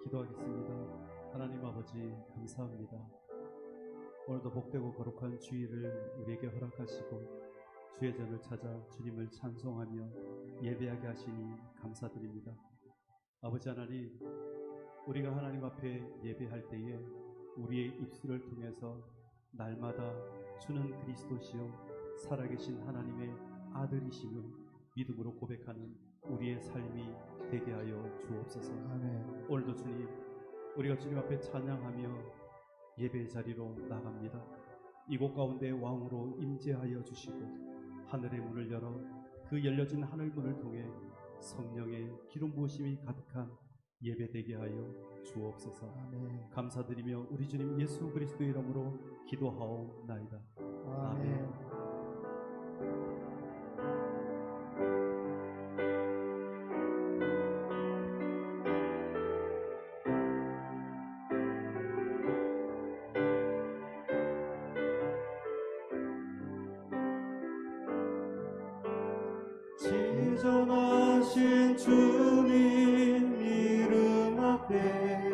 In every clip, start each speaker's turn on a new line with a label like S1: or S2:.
S1: 기도하겠습니다. 하나님 아버지 감사합니다. 오늘도 복되고 거룩한 주일을 우리에게 허락하시고 주의 전을 찾아 주님을 찬송하며 예배하게 하시니 감사드립니다. 아버지 하나님, 우리가 하나님 앞에 예배할 때에 우리의 입술을 통해서 날마다 주는 그리스도시요 살아계신 하나님의 아들이심을 믿음으로 고백하는 우리의 삶이 되게 하여 주옵소서.
S2: 아멘.
S1: 오늘도 주님, 우리가 주님 앞에 찬양하며 예배의 자리로 나갑니다. 이곳 가운데 왕으로 임재하여 주시고 하늘의 문을 열어 그 열려진 하늘 문을 통해 성령의 기름 부으심이 가득한 예배되게 하여 주옵소서.
S2: 아멘.
S1: 감사드리며 우리 주님 예수 그리스도의 이름으로 기도하옵나이다.
S2: 아멘.
S1: 지존하신 주님 이름 앞에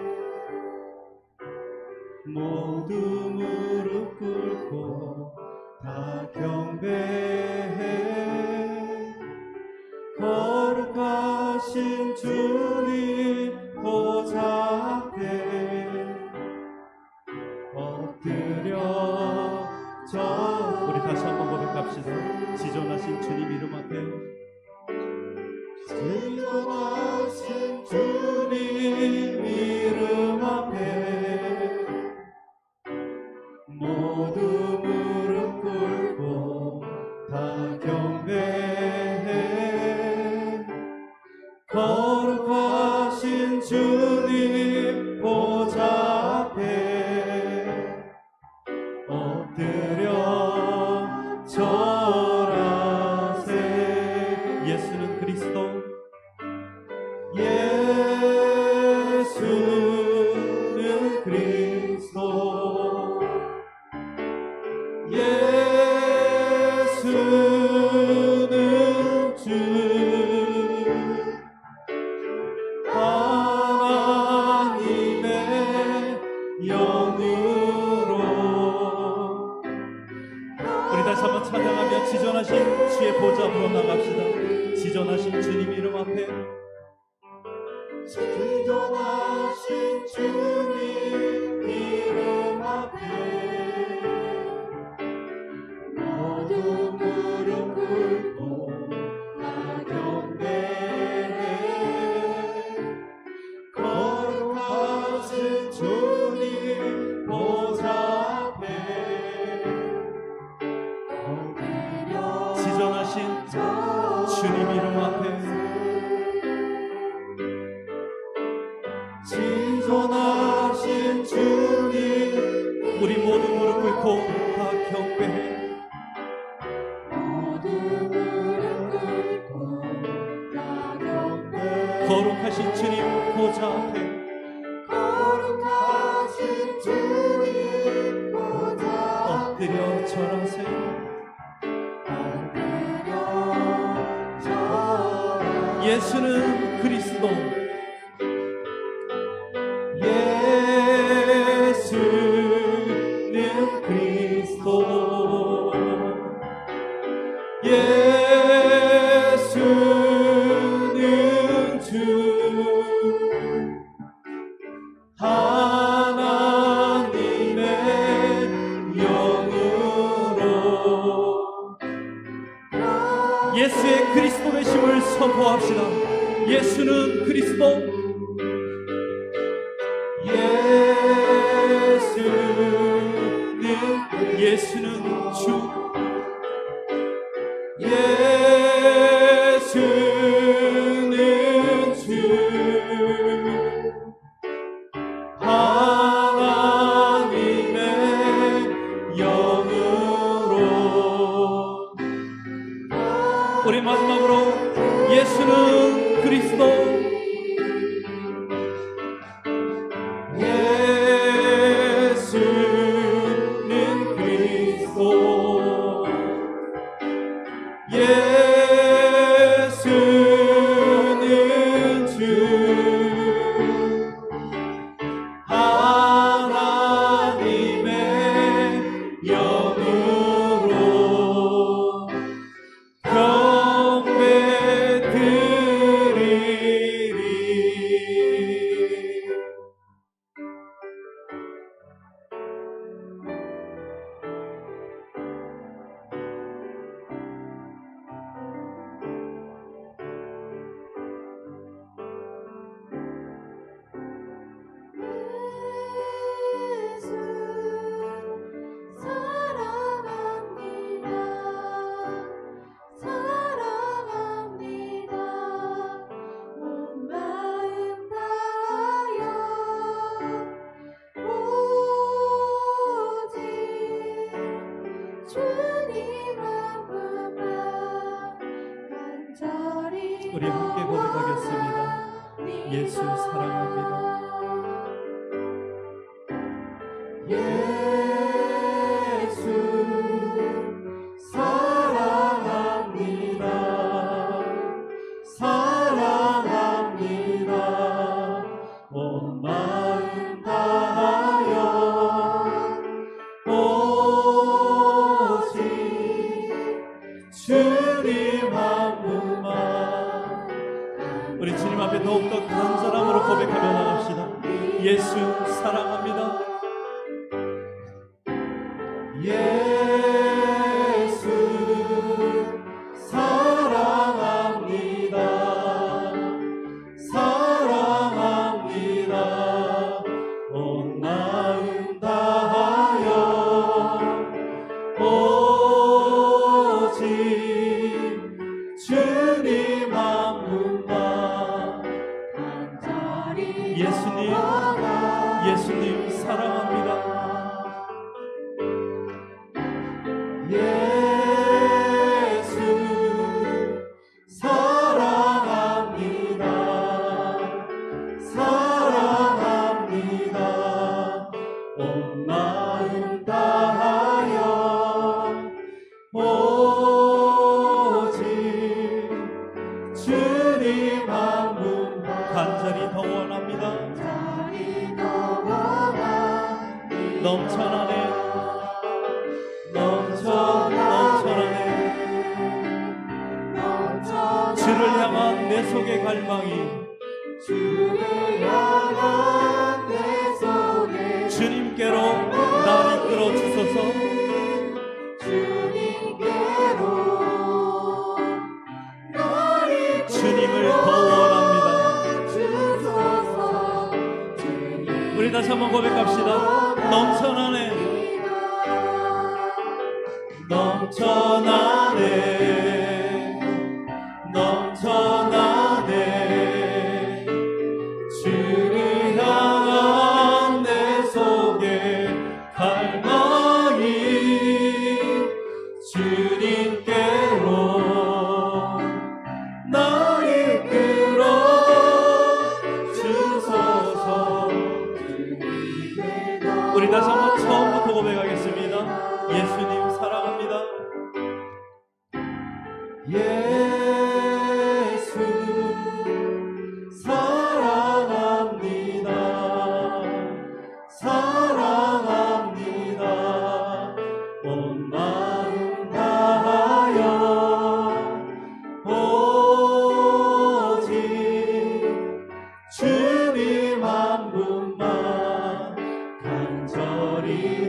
S1: 모두 무릎 꿇고 다 경배해. 거룩하신 주님 보좌 앞에 엎드려 우리 다시 한번 고백합시다. 지존하신 주님 이름 앞에 지존하신 주님 이름 앞에 모두 무릎 꿇고 다 경배해. 거룩하신 주님 보좌 앞에 엎드려 절하세. 예수는 그리스도, 예수는 그리스도, 예수는 주, 하나님의 영으로. 우리 다시 한번 찬양하며 지존하신 주의 보좌 앞으로 나갑시다. 지존하신 주님 이름 앞에, 지존하신 주님 이름 앞에 모두 무릎 꿇고 다 경배해. 거룩하신 주님 보좌 앞에 엎드려 지존하신 주님 이름 앞에, 지존하신 주님, 우리 모두 무릎 꿇고 다 경배해. 모두 무릎 꿇고 다 경배해. 거룩하신 주님 보좌 앞에, 거룩하신 주님 보좌 엎드려 절하세. 엎드려 절하세. 예수는 그리스도, 예수는 그리스도, 예수는 주, 하나님의 영으로. 예수의 그리스도 되심을 선포합시다. 예수는 그리스도, 예수는 주, 예수는 주, 하나님의 영으로. 우리 마지막으로 예수는 그리스도, 예수는 그리스도, 예수는 주, 예수 사랑합니다.
S2: 예수 사랑합니다. 사랑합니다. 온 마음 다하여 오직 주님 한 분만.
S1: 우리 주님 앞에 더욱더 간절함으로 고백하며 나갑시다. 예수 사랑합니다.
S2: 예수 사랑합니다. 사랑합니다. 온 마음 다하여 오직 주님 한 분만 간절히
S1: 예수님 사랑합니다.
S2: 예수 사랑합니다. 사랑합니다. 온 마음 다하여 오직 주님 한 분만
S1: 간절히 더 원합니다. 넘쳐나네 주를 향한 내 속의 갈망이
S2: 주를 향한 내 속에
S1: 주님께로 날 이끌어 주소서.
S2: 주님께로 날 이끌어
S1: 주님을 더 원합니다.
S2: 주소서.
S1: 우리 다시 한번 고백합시다. 넘쳐나네
S2: 넘쳐나네 주를 향한 내 속에 갈망이 주님께로 날 이끌어 주소서.
S1: 우리 다시 한번 처음부터 고백하겠습니다. 예수님 사랑합니다.
S2: 예수 사랑합니다. 사랑합니다. 온 마음 다하여 오직 주님 한 분만 간절히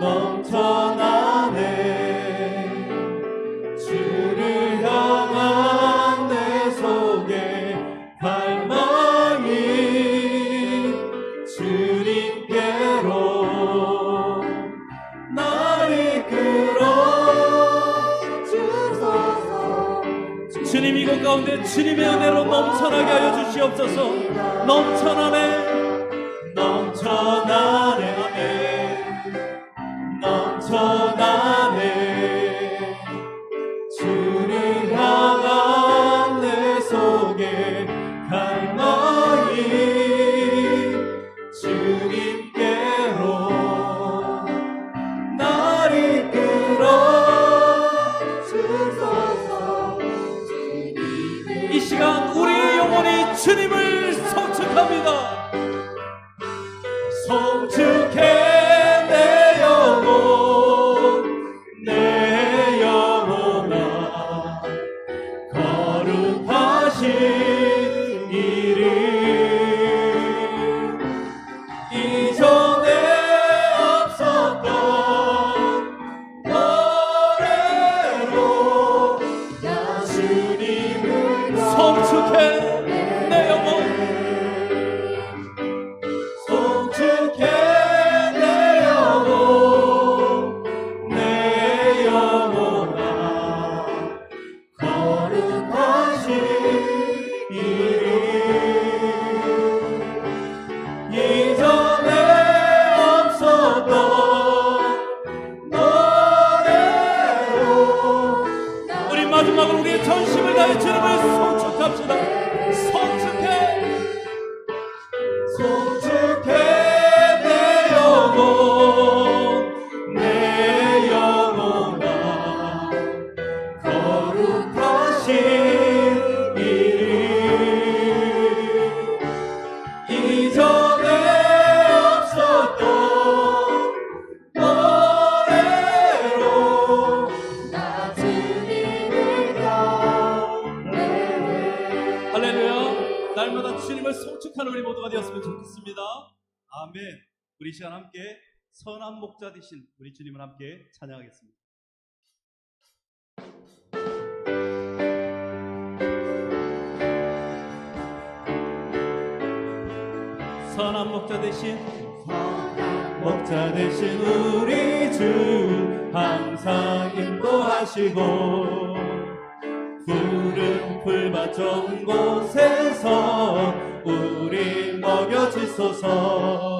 S1: 넘쳐나네
S2: 주를 향한 내 속에 갈망이 주님께로 날 이끌어 주소서.
S1: 주님 이곳 가운데 주님의 은혜로 넘쳐나게 하여 주시옵소서. 넘쳐나네
S2: 주를 향한 내 속에 갈망이 주님께로 날 이끌어 주소서.
S1: 이 시간 우리의 영혼이 주님을 성축합니다.
S2: 성축해 내 영혼아 거룩하신 이름 이전에 없었던 노래로 주님을
S1: 성축해 내 영혼 마지막으로 우리의 전심을 다해 주님을 송축합시다. 송축해
S2: 송축해 내 영혼 내 영혼아 거룩하신 이름 이전에 없었던 노래로 나 주님을 경배해.
S1: 할렐루야. 날마다 주님을 송축하는 우리 모두가 되었으면 좋겠습니다. 아멘. 우리 이 시간 함께 선한 목자 되신 우리 주님을 함께 찬양하겠습니다. 선한 목자 되신
S2: 목자 되신 우리 주 항상 인도하시고 푸른 풀밭 좋은 곳에서 우리 먹여주소서.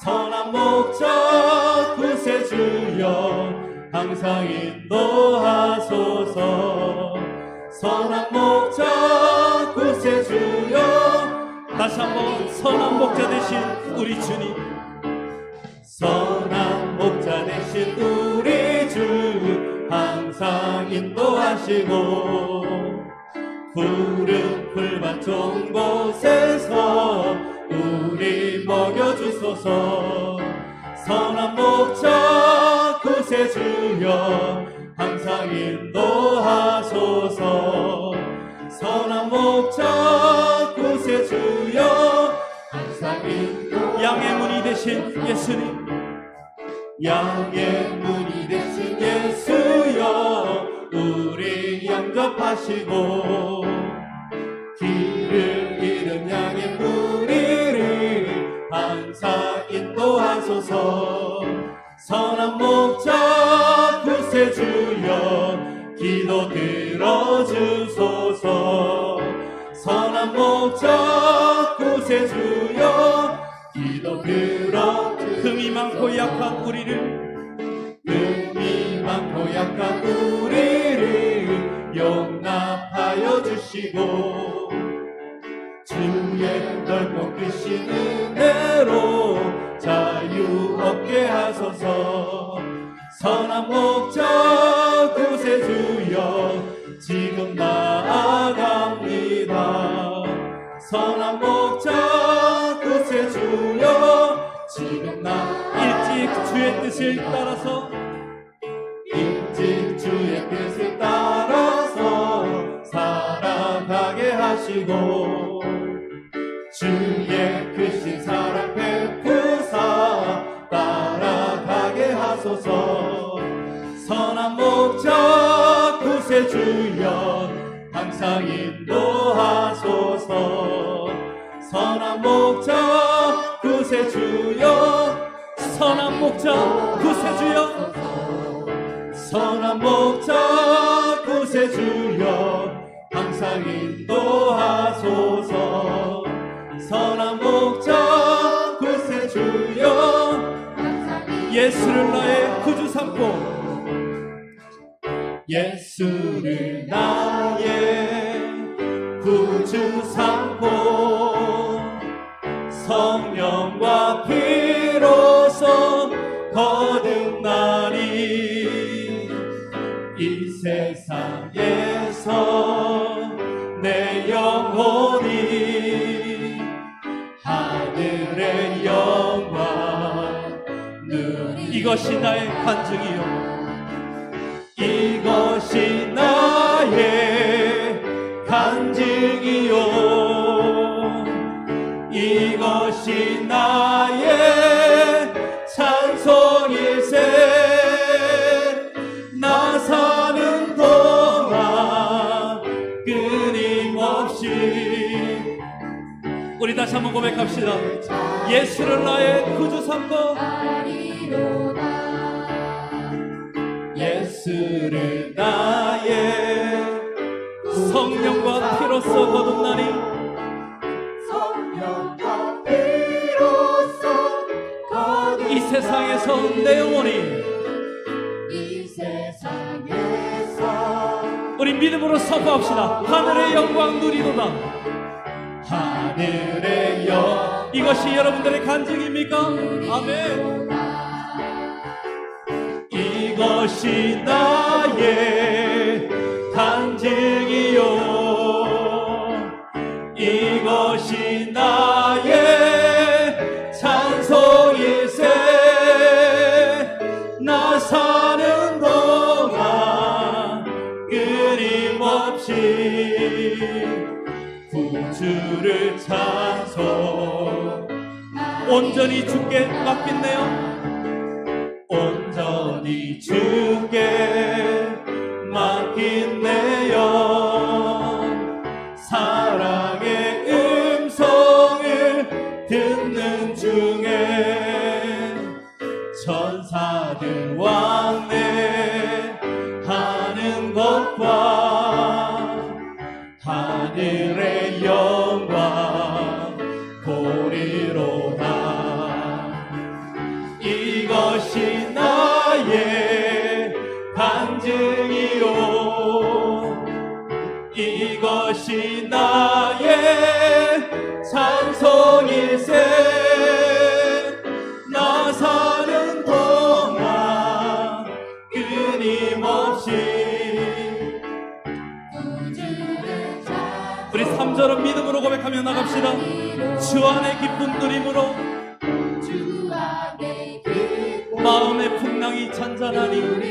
S2: 선한 목자 구세주여 항상 인도하소서. 선한 목자 구세주여.
S1: 다시 한번 선한 목자 되신 우리 주님,
S2: 선한 목자 되신 우리 주 항상 인도하시고 푸른 풀밭 좋은 곳에서 우리 먹여주소서. 선한 목자 구세주여 항상 인도하소서. 선한 목자 구세주여 항상 인도하소서.
S1: 양의 문이 되신 예수님,
S2: 양의 문이 되신 예수여 우리 영접하시고 길을 잃은 양의 무리를 항상 인도하소서. 선한 목자 구세주여 기도 들어주소서. 선한 목자 구세주여 기도 들어주소서.
S1: 흠이 많고 약한 우리를
S2: 흠이 많고 약한 우리를 용납하여 주시고 주의 넓고 크신 은혜로 자유 얻게 하소서. 선한 목자 구세주여 지금 나아갑니다. 선한 목자 구세주여 지금
S1: 일찍 주의 뜻을 따라서
S2: 일찍 주의 뜻을 따라서 살아가게 하시고 주의 크신 사랑 베푸사 따라가게 하소서. 선한 목자 구세주여 항상 인도하소서. 선한 목자 구세주여
S1: 선한 목자 구세주여
S2: 선한 목자 구세주여 항상 인도하소서. 선한 목자 구세주여
S1: 예수를 나의 구주 삼고
S2: 예수를 나의 구주 삼고 성령과 피로써 거듭나리. 이 세상에서 내 영혼이 하늘의 영광 누리.
S1: 이것이 나의 간증이요
S2: 이것이 나의 간증이요 이것이 나의 찬송일세. 나 사는 동안 끊임없이.
S1: 우리 다시 한번 고백합시다. 예수를 나의 구주 삼고
S2: 예수를 나의
S1: 성령과 피로써 거듭나니
S2: 성령과 피로써 거듭나니.
S1: 이 세상에서 내 영혼이
S2: 이 세상에서
S1: 우리 믿음으로 선포합시다. 하늘의 영광 누리도다.
S2: 하늘의 영
S1: 이것이 여러분들의 간증입니까? 아멘.
S2: 이것이 나의 간증이요 이것이 나의 찬송일세 나 사는 동안 끊임없이 구주를 찬송
S1: 온전히 주께 맡긴네요.
S2: 온전히 주께 맡긴 내 영 사랑의 음성을 듣는 중에 천사들 왕래하는 것과 하늘의 영광 보리로다 이것이 나의 간증이요 이것이 나의 찬송일세 나 사는 동안 끊임없이
S1: 우리 3절은 믿음으로 고백하며 나갑시다. 주 안에 기쁜 누림으로 마음의 풍랑이 잔잔하니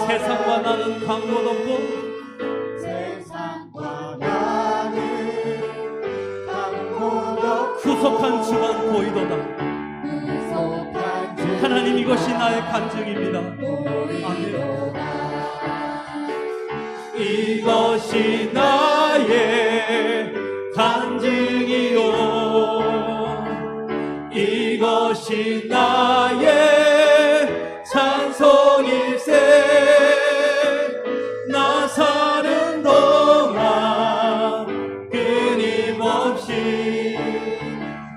S1: 세상과 나는 강도 없고 구속한 주만 보이도다. 하나님 이것이 나의 간증입니다. 아멘.
S2: 이것이 나의 간증이요 이것이 나의 찬송일세 나 사는 동안 끊임없이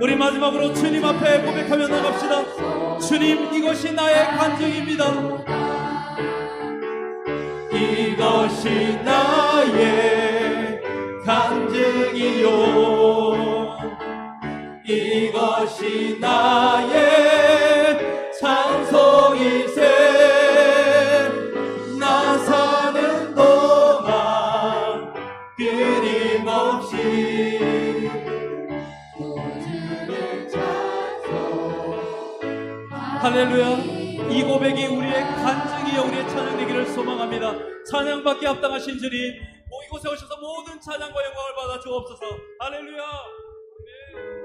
S1: 우리 마지막으로 주님 앞에 고백하며 나갑시다. 주님 이것이 나의 간증입니다.
S2: 이것이 나의 간증이요 이것이 나의 찬송일세 나 사는 동안 끊임없이
S1: 할렐루야. 이 고백이 우리의 간증이여 우리의 찬양 되기를 소망합니다. 찬양받기 합당하신 주님 이곳에 오셔서 모든 찬양과 영광을 받아 주옵소서. 할렐루야. 아멘.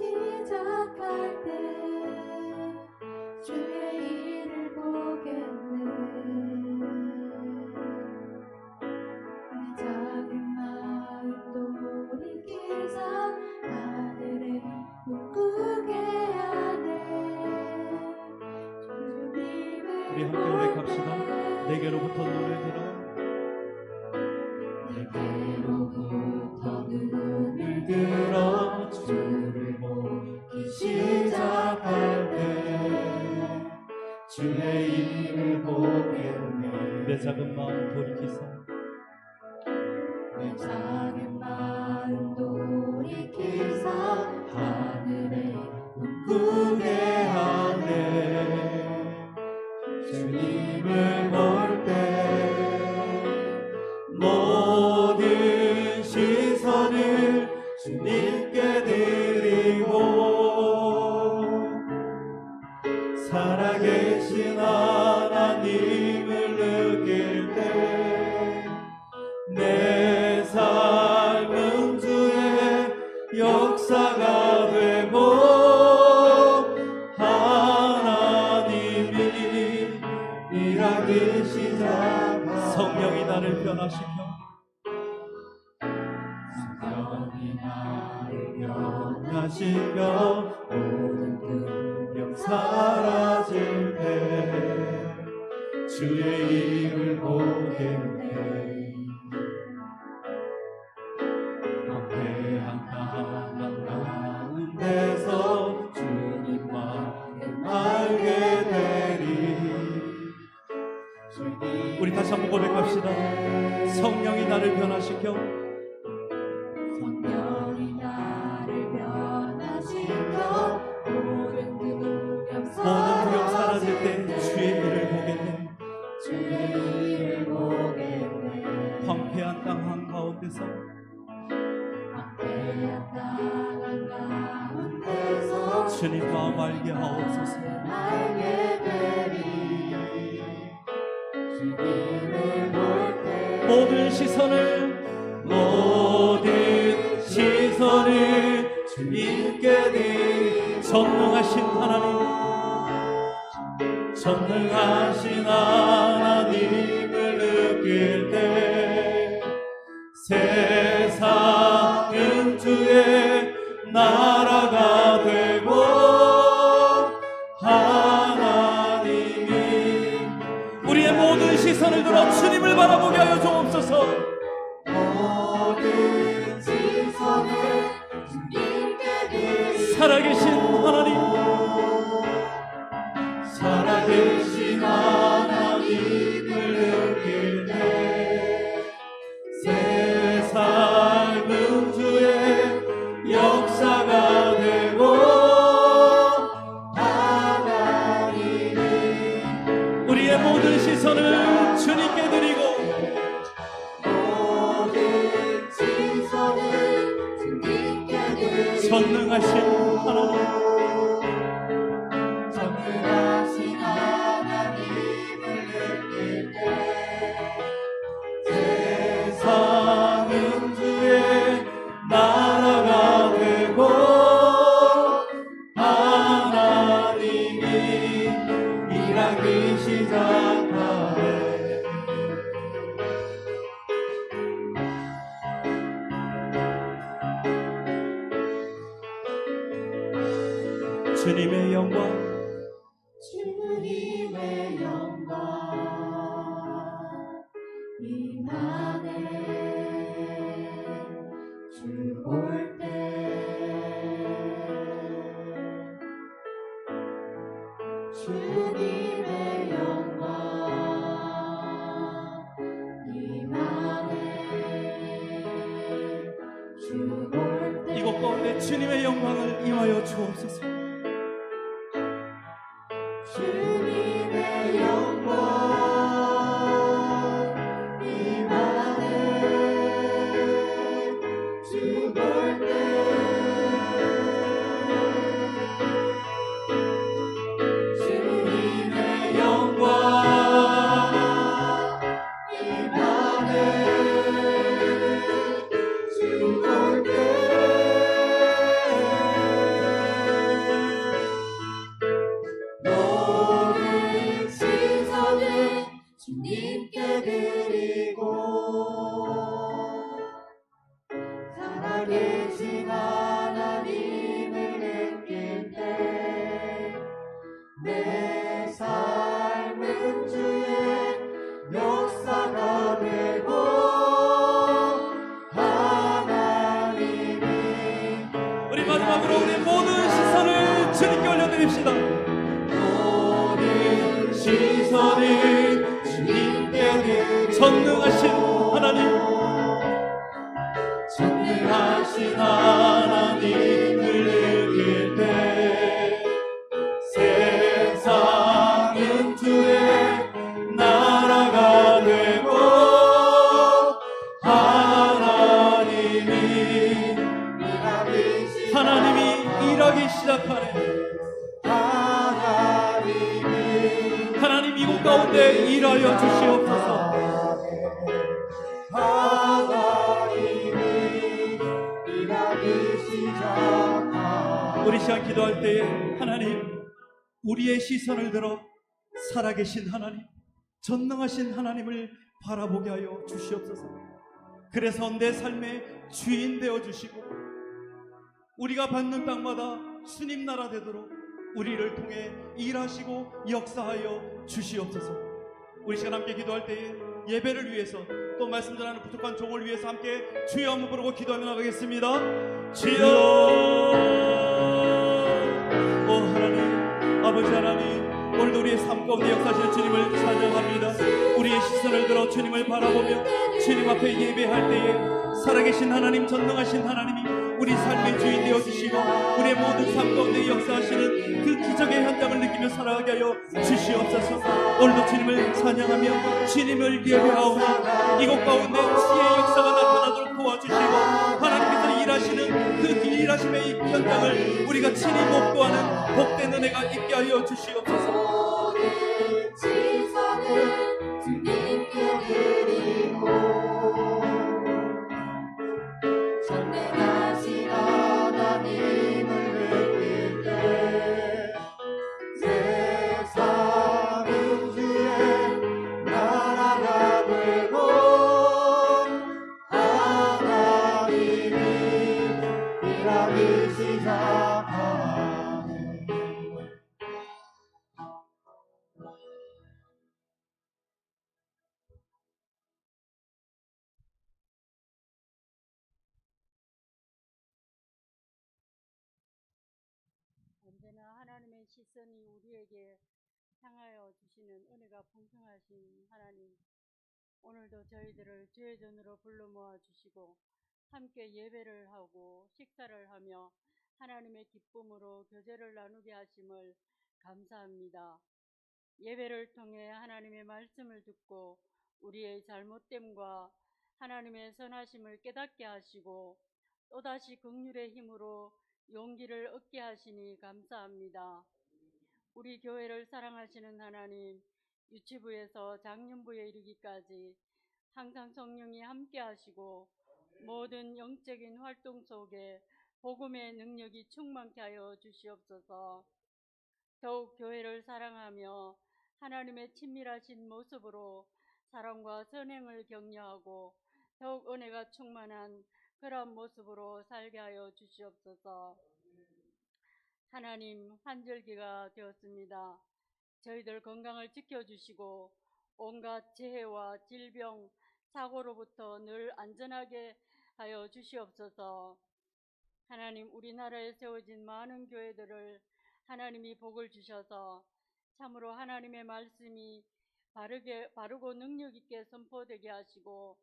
S3: 시작할 때 주의 일을 보겠네. 내 작은 마음도 돌이키사 하늘에 꿈꾸게 하네.
S1: 우리 함께 고백합시다. 내게로부터 눈을 들어
S3: 내게로부터 눈을
S2: 들어 주를 보기 시작할 때 주의 일을 보겠네
S1: 내 작은 마음 돌이키사
S3: 내 작은 마음 돌이키사 하늘에
S2: 꿈꾸게 하네 주님을 볼 때 모든 시선을 주님께 드리고 살아계신 하나님을 느낄 때 내 삶은 주의 역사가 되고 하나님이 일하기 시작하
S1: 성령이 나를 변화시켜
S2: 성령이
S3: 성령이 나를
S2: 변화시켜
S3: 모든 두려움
S2: 사라질 때 주의 입을 보게 돼 황폐한 땅 가운데서 주님만 알게 되리.
S1: 우리 다시 한번 고백합시다. 성령이 나를 변화시켜
S3: 성령이 나를 변화시켜 모든 두려움
S1: 사라질 때 주의 일을 보겠네.
S3: 주의 일을 보겠네.
S1: 황폐한 땅 한가운데서
S3: 황폐한 땅 가운데서
S1: 주님 마음 알게 하옵소서.
S3: 알게 되리. 주님을 볼 때
S1: 모든 시선을
S2: 주님께 드리.
S1: 전능하신 하나님,
S2: 전능하신 하나님을 느낄 때 세상은 주의 나라가 되고 하나님이
S1: 우리의 모든 시선을 들어 주님을 바라보게 하여 주옵소서.
S3: 모든 시선을 주님께 드리.
S1: 살아계신 하나님,
S2: 살아계신 하나님을 느낄 때 세상은 주의 역사가 되고 하나님이
S1: 우리의 모든 시선을 주님께 드리고
S3: 모든 시선을 주님께 드리.
S1: 전능하신 하나님,
S3: 전능하신 하나님을 느낄 때
S2: 세상은 주의 나라가 되고 하나님이 일하기 시작하네.
S1: 주님의 영광,
S3: 주님의 영광 임하네. 주 볼 때 주님의 영광 임하네. 주 볼 때
S1: 이곳 가운데 주님의 영광을 임하여 주옵소서.
S3: 주님의 영광 임하네. 주 볼 때 주님의 영광 임하네. 주 볼 때 모든 시선을 주님께 드리고 살아계신 하나님을 느낄 때 내 삶은 주의 역사가 되고 하나님이
S1: 우리 마지막으로 우리 모든 시선을 주님께 올려드립시다.
S2: 모든 시선이 주님께 드리.
S1: 전능하신 하나님,
S2: 전능하신 하나님을 느낄 때 세상은 주의 나라가 되고
S1: 하나님이 일하기 시작하네. 하나님 이곳 가운데 일하여 주시옵소서. 우리 시간 기도할 때에 하나님, 우리의 시선을 들어 살아계신 하나님, 전능하신 하나님을 바라보게 하여 주시옵소서. 그래서 내 삶의 주인 되어 주시고 우리가 받는 땅마다 주님 나라 되도록 우리를 통해 일하시고 역사하여 주시옵소서. 우리 시간 함께 기도할 때에 예배를 위해서 또 말씀 전하는 부족한 종을 위해서 함께 주여 한번 부르고 기도하며 나가겠습니다. 주여, 오 하나님, 아버지 하나님, 오늘도 우리의 삶 가운데 역사하시는 주님을 찬양합니다. 우리의 시선을 들어 주님을 바라보며 주님 앞에 예배할 때에 살아계신 하나님, 전능하신 하나님이 우리 삶의 주인 되어주시고 우리의 모든 삶 가운데 역사하시는 그 기적의 현장을 느끼며 살아가게 하여 주시옵소서. 오늘도 주님을 찬양하며 주님을 예배하오니 이곳 가운데 주의 역사가 나타나도록 도와주시고 하나님께서 일하시는 그 일하심의 현장을 우리가 친히 목도하는 복된 은혜가 있게 하여 주시옵소서.
S3: 모든 지성은 주님께 드리고 전능하신 하나님을 느낄 때 세상은 주의 나라가 되고 하나님이 일하기 시작하네.
S4: 언제나 하나님의 시선이 우리에게 향하여 주시는 은혜가 풍성하신 하나님, 오늘도 저희들을 주의 전으로 불러 모아 주시고 함께 예배를 하고 식사를 하며 하나님의 기쁨으로 교제를 나누게 하심을 감사합니다. 예배를 통해 하나님의 말씀을 듣고 우리의 잘못됨과 하나님의 선하심을 깨닫게 하시고 또다시 긍휼의 힘으로 용기를 얻게 하시니 감사합니다. 우리 교회를 사랑하시는 하나님, 유치부에서 장년부에 이르기까지 항상 성령이 함께 하시고 모든 영적인 활동 속에 복음의 능력이 충만케 하여 주시옵소서. 더욱 교회를 사랑하며 하나님의 친밀하신 모습으로 사랑과 선행을 격려하고 더욱 은혜가 충만한 그러한 모습으로 살게 하여 주시옵소서. 하나님, 환절기가 되었습니다. 저희들 건강을 지켜주시고 온갖 재해와 질병, 사고로부터 늘 안전하게 하여 주시옵소서. 하나님, 우리나라에 세워진 많은 교회들을 하나님이 복을 주셔서 참으로 하나님의 말씀이 바르고 능력 있게 선포되게 하시고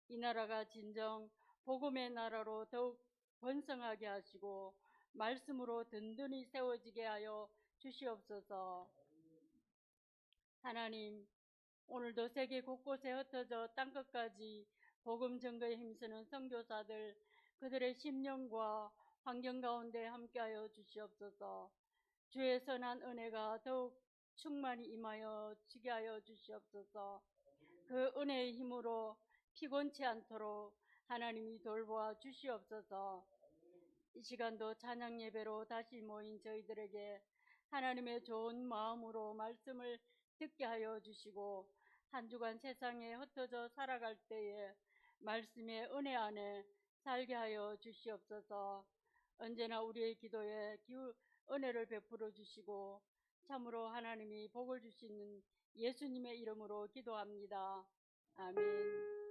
S4: 이 나라가 진정 복음의 나라로 더욱 번성하게 하시고 말씀으로 든든히 세워지게 하여 주시옵소서. 하나님, 오늘도 세계 곳곳에 흩어져 땅끝까지 복음 전거에 힘쓰는 선교사들, 그들의 심령과 환경 가운데 함께하여 주시옵소서. 주의 선한 은혜가 더욱 충만히 임하여 지게 하여 주시옵소서. 그 은혜의 힘으로 피곤치 않도록 하나님이 돌보아 주시옵소서. 이 시간도 찬양 예배로 다시 모인 저희들에게 하나님의 좋은 마음으로 말씀을 듣게 하여 주시고 한 주간 세상에 흩어져 살아갈 때에 말씀의 은혜 안에 살게 하여 주시옵소서. 언제나 우리의 기도에 은혜를 베풀어 주시고 참으로 하나님이 복을 주시는 예수님의 이름으로 기도합니다. 아멘.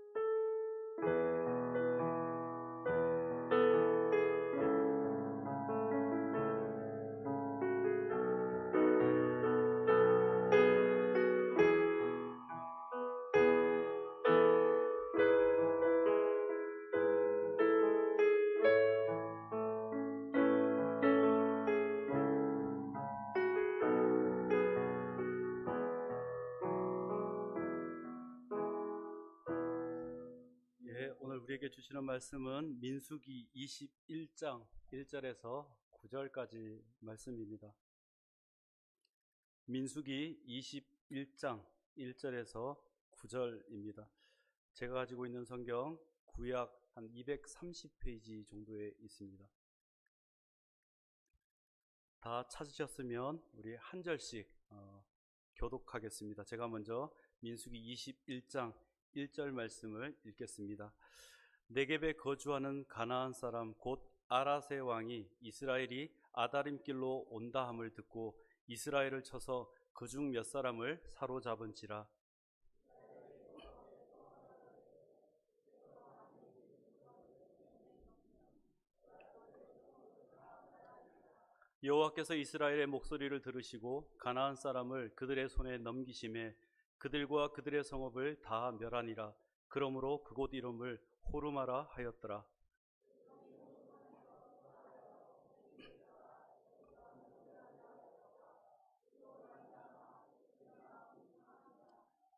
S1: 오늘 우리에게 주시는 말씀은 민수기 21장 1절에서 9절까지 말씀입니다. 민수기 21장 1절에서 9절입니다. 제가 가지고 있는 성경 구약 한 230페이지 정도에 있습니다. 다 찾으셨으면 우리 한 절씩 교독하겠습니다. 제가 먼저 민수기 21장 1절 말씀을 읽겠습니다. 네겝에 거주하는 가나안 사람 곧 아라세 왕이 이스라엘이 아다림길로 온다 함을 듣고 이스라엘을 쳐서 그중 몇 사람을 사로잡은지라. 여호와께서 이스라엘의 목소리를 들으시고 가나안 사람을 그들의 손에 넘기심에 그들과 그들의 성읍을 다 멸하니라. 그러므로 그곳 이름을 호르마라 하였더라.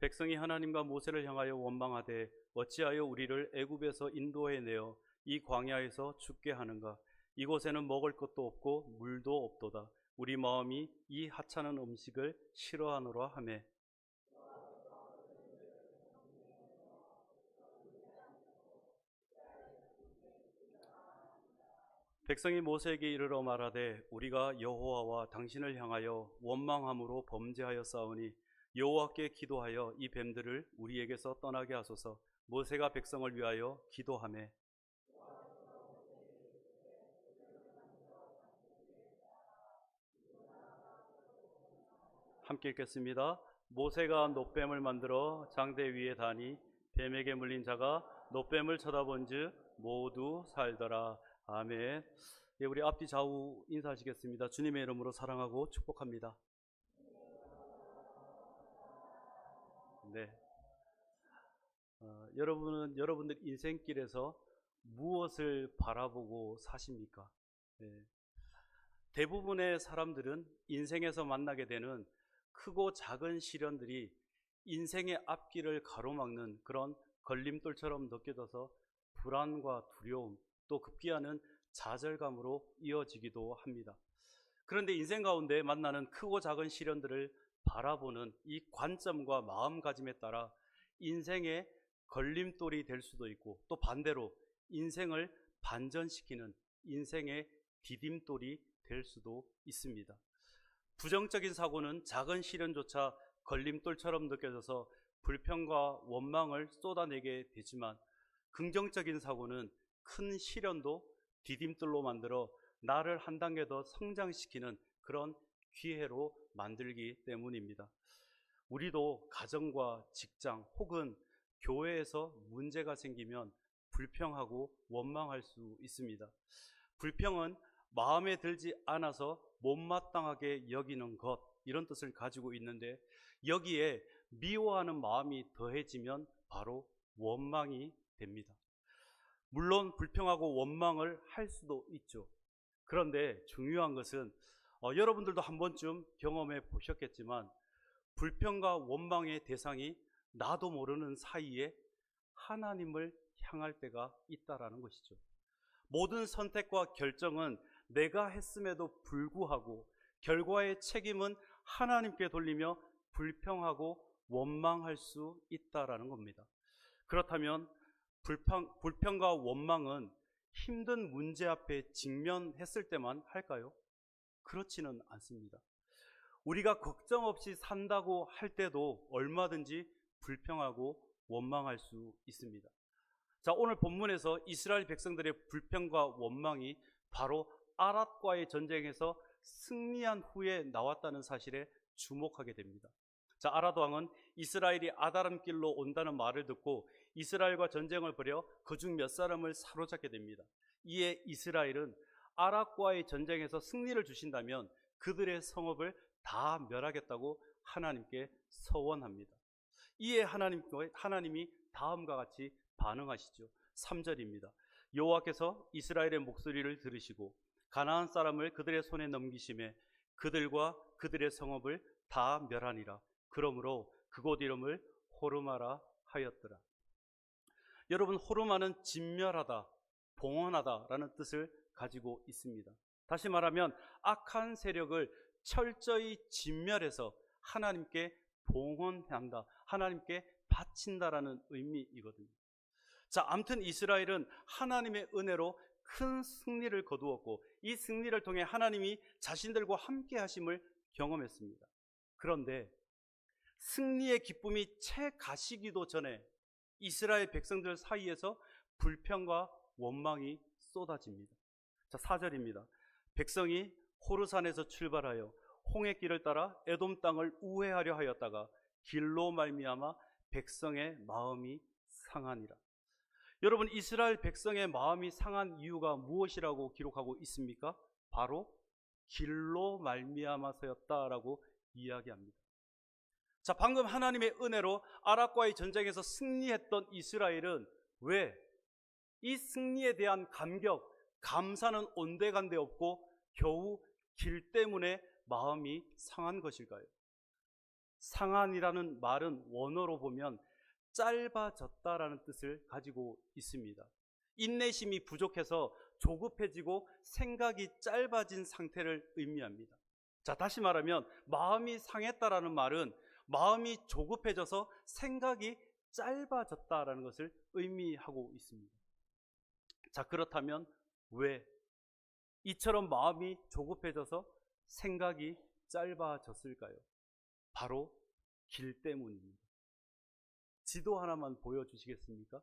S1: 백성이 하나님과 모세를 향하여 원망하되 어찌하여 우리를 애굽에서 인도해 내어 이 광야에서 죽게 하는가? 이곳에는 먹을 것도 없고 물도 없도다. 우리 마음이 이 하찮은 음식을 싫어하노라 하매. 백성이 모세에게 이르러 말하되 우리가 여호와와 당신을 향하여 원망함으로 범죄하여 싸우니 여호와께 기도하여 이 뱀들을 우리에게서 떠나게 하소서. 모세가 백성을 위하여 기도하매. 함께 읽겠습니다. 모세가 놋뱀을 만들어 장대 위에 다니 뱀에게 물린 자가 놋뱀을 쳐다본즉 모두 살더라. 아멘. 예, 우리 앞뒤 좌우 인사하시겠습니다. 주님의 이름으로 사랑하고 축복합니다. 네. 여러분은 여러분들 인생길에서 무엇을 바라보고 사십니까? 네. 대부분의 사람들은 인생에서 만나게 되는 크고 작은 시련들이 인생의 앞길을 가로막는 그런 걸림돌처럼 느껴져서 불안과 두려움, 또 급기야는 좌절감으로 이어지기도 합니다. 그런데 인생 가운데 만나는 크고 작은 시련들을 바라보는 이 관점과 마음가짐에 따라 인생의 걸림돌이 될 수도 있고, 또 반대로 인생을 반전시키는 인생의 디딤돌이 될 수도 있습니다. 부정적인 사고는 작은 시련조차 걸림돌처럼 느껴져서 불평과 원망을 쏟아내게 되지만, 긍정적인 사고는 큰 시련도 디딤돌로 만들어 나를 한 단계 더 성장시키는 그런 기회로 만들기 때문입니다. 우리도 가정과 직장 혹은 교회에서 문제가 생기면 불평하고 원망할 수 있습니다. 불평은 마음에 들지 않아서 못마땅하게 여기는 것, 이런 뜻을 가지고 있는데, 여기에 미워하는 마음이 더해지면 바로 원망이 됩니다. 물론 불평하고 원망을 할 수도 있죠. 그런데 중요한 것은 여러분들도 한 번쯤 경험해 보셨겠지만, 불평과 원망의 대상이 나도 모르는 사이에 하나님을 향할 때가 있다라는 것이죠. 모든 선택과 결정은 내가 했음에도 불구하고 결과의 책임은 하나님께 돌리며 불평하고 원망할 수 있다라는 겁니다. 그렇다면 불평과 원망은 힘든 문제 앞에 직면했을 때만 할까요? 그렇지는 않습니다. 우리가 걱정 없이 산다고 할 때도 얼마든지 불평하고 원망할 수 있습니다. 자, 오늘 본문에서 이스라엘 백성들의 불평과 원망이 바로 아랏과의 전쟁에서 승리한 후에 나왔다는 사실에 주목하게 됩니다. 자, 아랏 왕은 이스라엘이 아다람길로 온다는 말을 듣고 이스라엘과 전쟁을 벌여 그중 몇 사람을 사로잡게 됩니다. 이에 이스라엘은 아랏과의 전쟁에서 승리를 주신다면 그들의 성읍을 다 멸하겠다고 하나님께 서원합니다. 이에 하나님이 다음과 같이 반응하시죠. 3절입니다. 여호와께서 이스라엘의 목소리를 들으시고 가나안 사람을 그들의 손에 넘기심에 그들과 그들의 성읍을 다 멸하니라. 그러므로 그곳 이름을 호르마라 하였더라. 여러분, 호르마는 진멸하다, 봉헌하다라는 뜻을 가지고 있습니다. 다시 말하면 악한 세력을 철저히 진멸해서 하나님께 봉헌한다, 하나님께 바친다라는 의미이거든요. 자, 아무튼 이스라엘은 하나님의 은혜로 큰 승리를 거두었고 이 승리를 통해 하나님이 자신들과 함께 하심을 경험했습니다. 그런데 승리의 기쁨이 채 가시기도 전에 이스라엘 백성들 사이에서 불평과 원망이 쏟아집니다. 자, 4절입니다. 백성이 호르산에서 출발하여 홍해길을 따라 에돔 땅을 우회하려 하였다가 길로 말미암아 백성의 마음이 상하니라. 여러분, 이스라엘 백성의 마음이 상한 이유가 무엇이라고 기록하고 있습니까? 바로 길로 말미암아서였다라고 이야기합니다. 자, 방금 하나님의 은혜로 아락과의 전쟁에서 승리했던 이스라엘은 왜 이 승리에 대한 감격, 감사는 온데간데 없고 겨우 길 때문에 마음이 상한 것일까요? 상한이라는 말은 원어로 보면 짧아졌다라는 뜻을 가지고 있습니다. 인내심이 부족해서 조급해지고 생각이 짧아진 상태를 의미합니다. 자, 다시 말하면 마음이 상했다라는 말은 마음이 조급해져서 생각이 짧아졌다라는 것을 의미하고 있습니다. 자, 그렇다면 왜 이처럼 마음이 조급해져서 생각이 짧아졌을까요? 바로 길 때문입니다. 지도 하나만 보여주시겠습니까?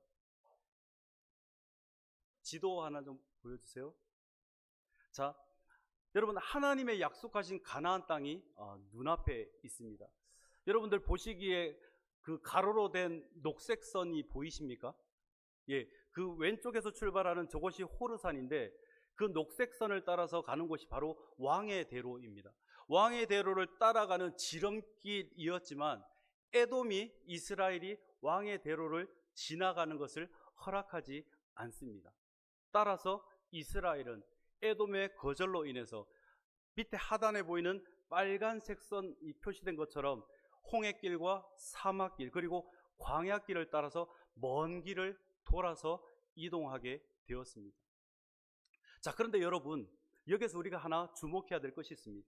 S1: 지도 하나 좀 보여주세요. 자, 여러분, 하나님의 약속하신 가나안 땅이 눈앞에 있습니다. 여러분들 보시기에 그 가로로 된 녹색 선이 보이십니까? 예, 그 왼쪽에서 출발하는 저것이 호르산인데 그 녹색 선을 따라서 가는 곳이 바로 왕의 대로입니다. 왕의 대로를 따라가는 지름길이었지만 에돔이 이스라엘이 왕의 대로를 지나가는 것을 허락하지 않습니다. 따라서 이스라엘은 에돔의 거절로 인해서 밑에 하단에 보이는 빨간색 선이 표시된 것처럼 홍해길과 사막길 그리고 광야길을 따라서 먼 길을 돌아서 이동하게 되었습니다. 자, 그런데 여러분, 여기서 우리가 하나 주목해야 될 것이 있습니다.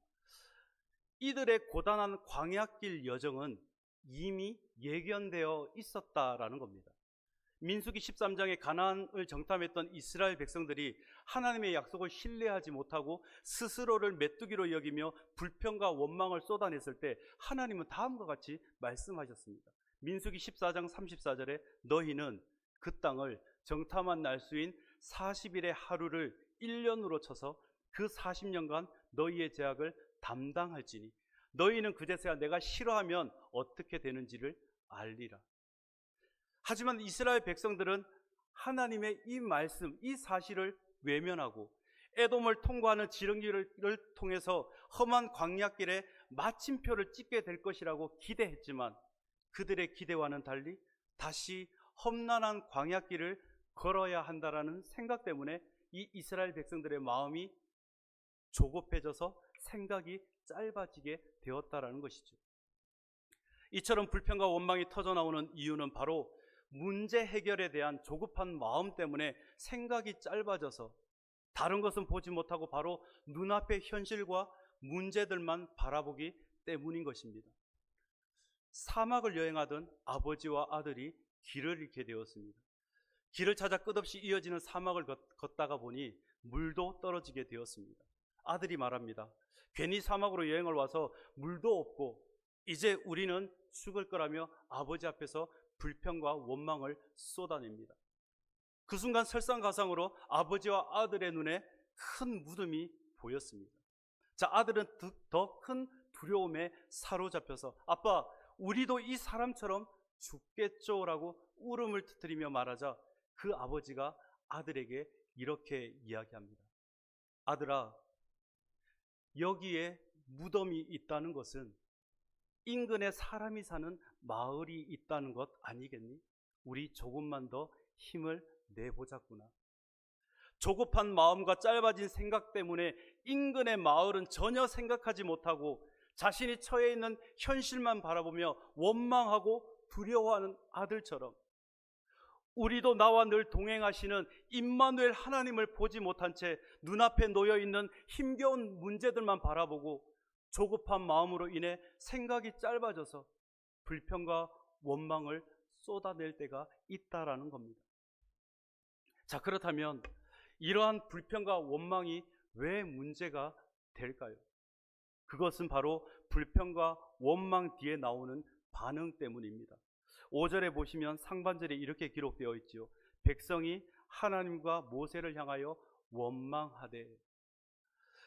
S1: 이들의 고단한 광야길 여정은 이미 예견되어 있었다라는 겁니다. 민수기 13장에 가나안을 정탐했던 이스라엘 백성들이 하나님의 약속을 신뢰하지 못하고 스스로를 메뚜기로 여기며 불평과 원망을 쏟아냈을 때 하나님은 다음과 같이 말씀하셨습니다. 민수기 14장 34절에 너희는 그 땅을 정탐한 날수인 40일의 하루를 1년으로 쳐서 그 40년간 너희의 죄악을 담당할지니 너희는 그제서야 내가 싫어하면 어떻게 되는지를 알리라. 하지만 이스라엘 백성들은 하나님의 이 말씀, 이 사실을 외면하고 에돔을 통과하는 지름길을 통해서 험한 광야길에 마침표를 찍게 될 것이라고 기대했지만 그들의 기대와는 달리 다시 험난한 광야길을 걸어야 한다라는 생각 때문에 이 이스라엘 백성들의 마음이 조급해져서 생각이 짧아지게 되었다라는 것이죠. 이처럼 불평과 원망이 터져나오는 이유는 바로 문제 해결에 대한 조급한 마음 때문에 생각이 짧아져서 다른 것은 보지 못하고 바로 눈앞의 현실과 문제들만 바라보기 때문인 것입니다. 사막을 여행하던 아버지와 아들이 길을 잃게 되었습니다. 길을 찾아 끝없이 이어지는 사막을 걷다가 보니 물도 떨어지게 되었습니다. 아들이 말합니다. 괜히 사막으로 여행을 와서 물도 없고 이제 우리는 죽을 거라며 아버지 앞에서 불평과 원망을 쏟아냅니다. 그 순간 설상가상으로 아버지와 아들의 눈에 큰 무덤이 보였습니다. 자, 아들은 더 큰 두려움에 사로잡혀서 아빠, 우리도 이 사람처럼 죽겠죠라고 울음을 터뜨리며 말하자 그 아버지가 아들에게 이렇게 이야기합니다. 아들아, 여기에 무덤이 있다는 것은 인근에 사람이 사는 마을이 있다는 것 아니겠니? 우리 조금만 더 힘을 내보자꾸나. 조급한 마음과 짧아진 생각 때문에 인근의 마을은 전혀 생각하지 못하고 자신이 처해 있는 현실만 바라보며 원망하고 두려워하는 아들처럼 우리도 나와 늘 동행하시는 임마누엘 하나님을 보지 못한 채 눈앞에 놓여있는 힘겨운 문제들만 바라보고 조급한 마음으로 인해 생각이 짧아져서 불평과 원망을 쏟아낼 때가 있다라는 겁니다. 자, 그렇다면 이러한 불평과 원망이 왜 문제가 될까요? 그것은 바로 불평과 원망 뒤에 나오는 반응 때문입니다. 5절에 보시면 상반절에 이렇게 기록되어 있지요. 백성이 하나님과 모세를 향하여 원망하되.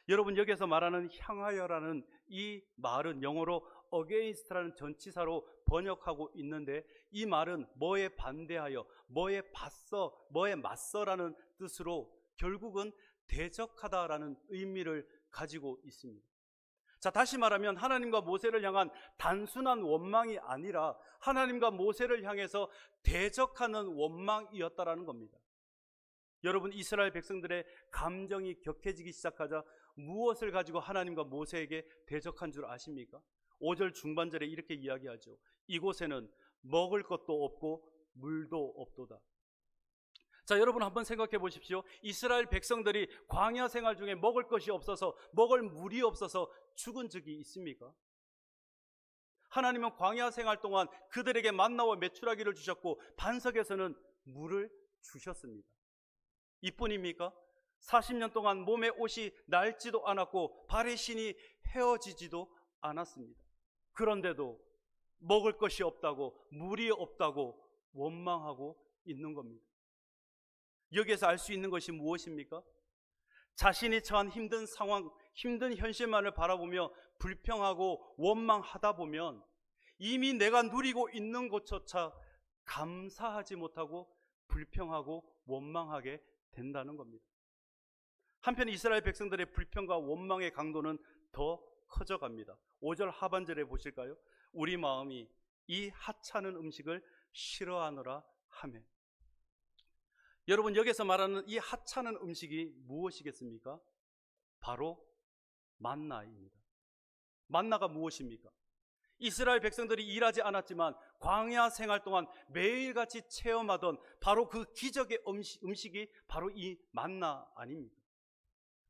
S1: 여러분, 여기서 말하는 향하여라는 이 말은 영어로 against라는 전치사로 번역하고 있는데, 이 말은 뭐에 반대하여, 뭐에 맞서라는 뜻으로 결국은 대적하다라는 의미를 가지고 있습니다. 자, 다시 말하면 하나님과 모세를 향한 단순한 원망이 아니라 하나님과 모세를 향해서 대적하는 원망이었다라는 겁니다. 여러분, 이스라엘 백성들의 감정이 격해지기 시작하자 무엇을 가지고 하나님과 모세에게 대적한 줄 아십니까? 5절 중반절에 이렇게 이야기하죠. 이곳에는 먹을 것도 없고 물도 없도다. 자, 여러분 한번 생각해 보십시오. 이스라엘 백성들이 광야 생활 중에 먹을 것이 없어서, 먹을 물이 없어서 죽은 적이 있습니까? 하나님은 광야 생활 동안 그들에게 만나와 메추라기를 주셨고 반석에서는 물을 주셨습니다. 이뿐입니까? 40년 동안 몸에 옷이 낡지도 않았고 발의 신이 헤어지지도 않았습니다. 그런데도 먹을 것이 없다고, 물이 없다고 원망하고 있는 겁니다. 여기에서 알 수 있는 것이 무엇입니까? 자신이 처한 힘든 상황, 힘든 현실만을 바라보며 불평하고 원망하다 보면 이미 내가 누리고 있는 것조차 감사하지 못하고 불평하고 원망하게 된다는 겁니다. 한편 이스라엘 백성들의 불평과 원망의 강도는 더 커져갑니다. 5절 하반절에 보실까요? 우리 마음이 이 하찮은 음식을 싫어하노라 하매. 여러분, 여기서 말하는 이 하찮은 음식이 무엇이겠습니까? 바로 만나입니다. 만나가 무엇입니까? 이스라엘 백성들이 일하지 않았지만 광야 생활 동안 매일같이 체험하던 바로 그 기적의 음식이 바로 이 만나 아닙니까?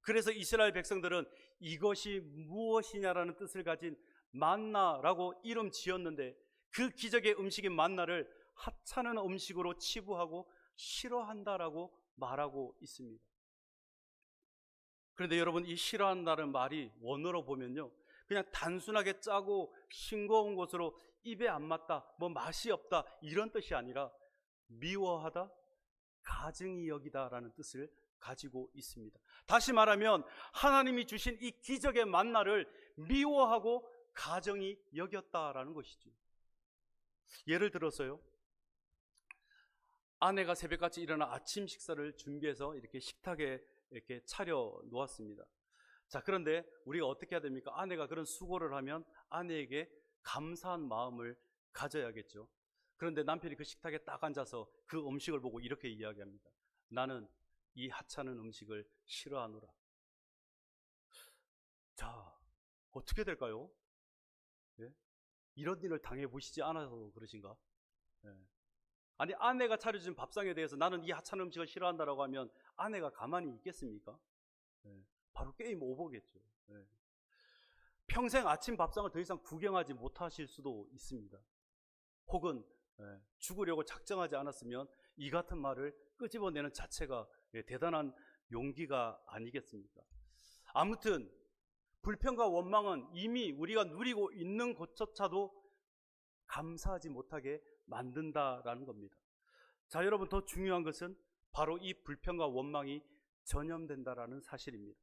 S1: 그래서 이스라엘 백성들은 이것이 무엇이냐라는 뜻을 가진 만나라고 이름 지었는데, 그 기적의 음식인 만나를 하찮은 음식으로 치부하고 싫어한다라고 말하고 있습니다. 그런데 여러분, 이 싫어한다는 말이 원어로 보면요, 그냥 단순하게 짜고 싱거운 것으로 입에 안 맞다, 뭐 맛이 없다, 이런 뜻이 아니라 미워하다, 가증히 여기다라는 뜻을 가지고 있습니다. 다시 말하면 하나님이 주신 이 기적의 만나를 미워하고 가증히 여겼다라는 것이죠. 예를 들어서요, 아내가 새벽같이 일어나 아침 식사를 준비해서 이렇게 식탁에 이렇게 차려 놓았습니다. 자, 그런데 우리가 어떻게 해야 됩니까? 아내가 그런 수고를 하면 아내에게 감사한 마음을 가져야겠죠. 그런데 남편이 그 식탁에 딱 앉아서 그 음식을 보고 이렇게 이야기합니다. 나는 이 하찮은 음식을 싫어하노라. 자, 어떻게 될까요? 예? 이런 일을 당해보시지 않아서 그러신가? 예. 아니, 아내가 차려준 밥상에 대해서 나는 이 하찮은 음식을 싫어한다라고 하면 아내가 가만히 있겠습니까? 예. 바로 게임 오버겠죠. 예. 평생 아침 밥상을 더 이상 구경하지 못하실 수도 있습니다. 혹은 죽으려고 작정하지 않았으면 이 같은 말을 끄집어내는 자체가 대단한 용기가 아니겠습니까? 아무튼 불평과 원망은 이미 우리가 누리고 있는 것조차도 감사하지 못하게 만든다라는 겁니다. 자, 여러분, 더 중요한 것은 바로 이 불평과 원망이 전염된다라는 사실입니다.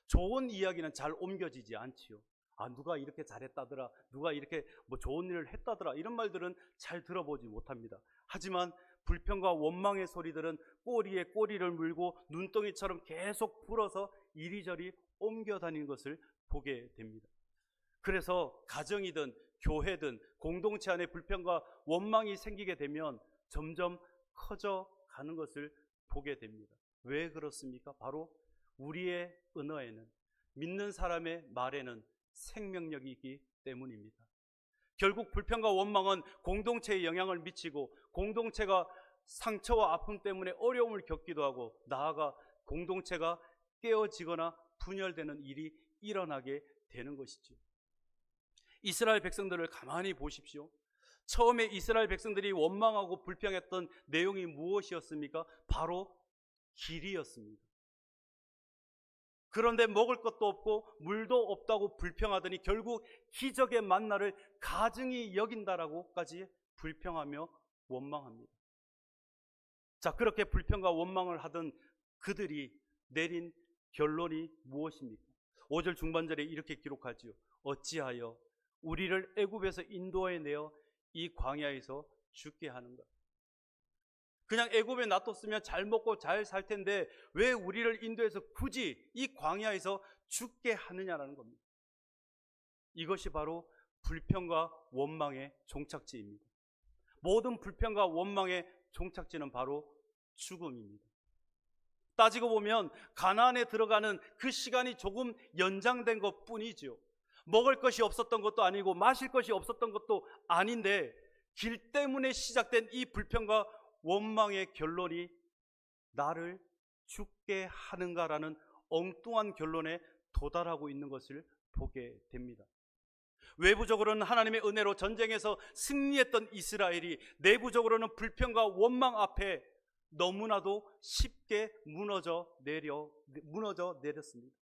S1: 좋은 이야기는 잘 옮겨지지 않지요. 아, 누가 이렇게 잘했다더라, 누가 이렇게 뭐 좋은 일을 했다더라, 이런 말들은 잘 들어보지 못합니다. 하지만 불평과 원망의 소리들은 꼬리에 꼬리를 물고 눈덩이처럼 계속 불어서 이리저리 옮겨 다니는 것을 보게 됩니다. 그래서 가정이든 교회든 공동체 안에 불평과 원망이 생기게 되면 점점 커져가는 것을 보게 됩니다. 왜 그렇습니까? 바로 우리의 언어에는, 믿는 사람의 말에는 생명력이 있기 때문입니다. 결국 불평과 원망은 공동체에 영향을 미치고 공동체가 상처와 아픔 때문에 어려움을 겪기도 하고 나아가 공동체가 깨어지거나 분열되는 일이 일어나게 되는 것이죠. 이스라엘 백성들을 가만히 보십시오. 처음에 이스라엘 백성들이 원망하고 불평했던 내용이 무엇이었습니까? 바로 길이었습니다. 그런데 먹을 것도 없고 물도 없다고 불평하더니 결국 기적의 만나를 가증히 여긴다라고까지 불평하며 원망합니다. 자, 그렇게 불평과 원망을 하던 그들이 내린 결론이 무엇입니까? 5절 중반절에 이렇게 기록하지요. 어찌하여 우리를 애굽에서 인도해 내어 이 광야에서 죽게 하는가? 그냥 애굽에 놔뒀으면 잘 먹고 잘 살 텐데 왜 우리를 인도해서 굳이 이 광야에서 죽게 하느냐라는 겁니다. 이것이 바로 불평과 원망의 종착지입니다. 모든 불평과 원망의 종착지는 바로 죽음입니다. 따지고 보면 가나안에 들어가는 그 시간이 조금 연장된 것 뿐이죠. 먹을 것이 없었던 것도 아니고 마실 것이 없었던 것도 아닌데 길 때문에 시작된 이 불평과 원망의 결론이 나를 죽게 하는가라는 엉뚱한 결론에 도달하고 있는 것을 보게 됩니다. 외부적으로는 하나님의 은혜로 전쟁에서 승리했던 이스라엘이 내부적으로는 불평과 원망 앞에 너무나도 쉽게 무너져 내렸습니다.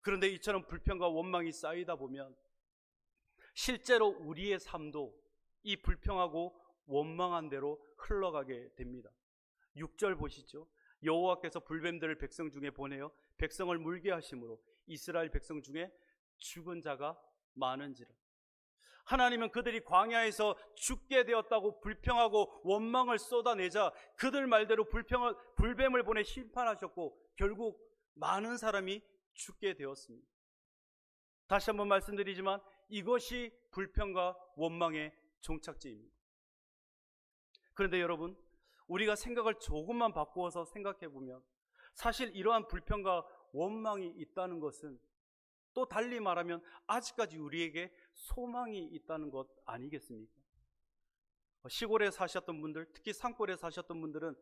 S1: 그런데 이처럼 불평과 원망이 쌓이다 보면 실제로 우리의 삶도 이 불평하고 원망한 대로 흘러가게 됩니다. 6절 보시죠. 여호와께서 불뱀들을 백성 중에 보내어 백성을 물게 하심으로 이스라엘 백성 중에 죽은 자가 많은지라. 하나님은 그들이 광야에서 죽게 되었다고 불평하고 원망을 쏟아내자 그들 말대로 불뱀을 보내 심판하셨고 결국 많은 사람이 죽게 되었습니다. 다시 한번 말씀드리지만 이것이 불평과 원망의 종착지입니다. 그런데 여러분, 우리가 생각을 조금만 바꾸어서 생각해 보면 사실 이러한 불평과 원망이 있다는 것은 또 달리 말하면 아직까지 우리에게 소망이 있다는 것 아니겠습니까? 시골에 사셨던 분들, 특히 산골에 사셨던 분들은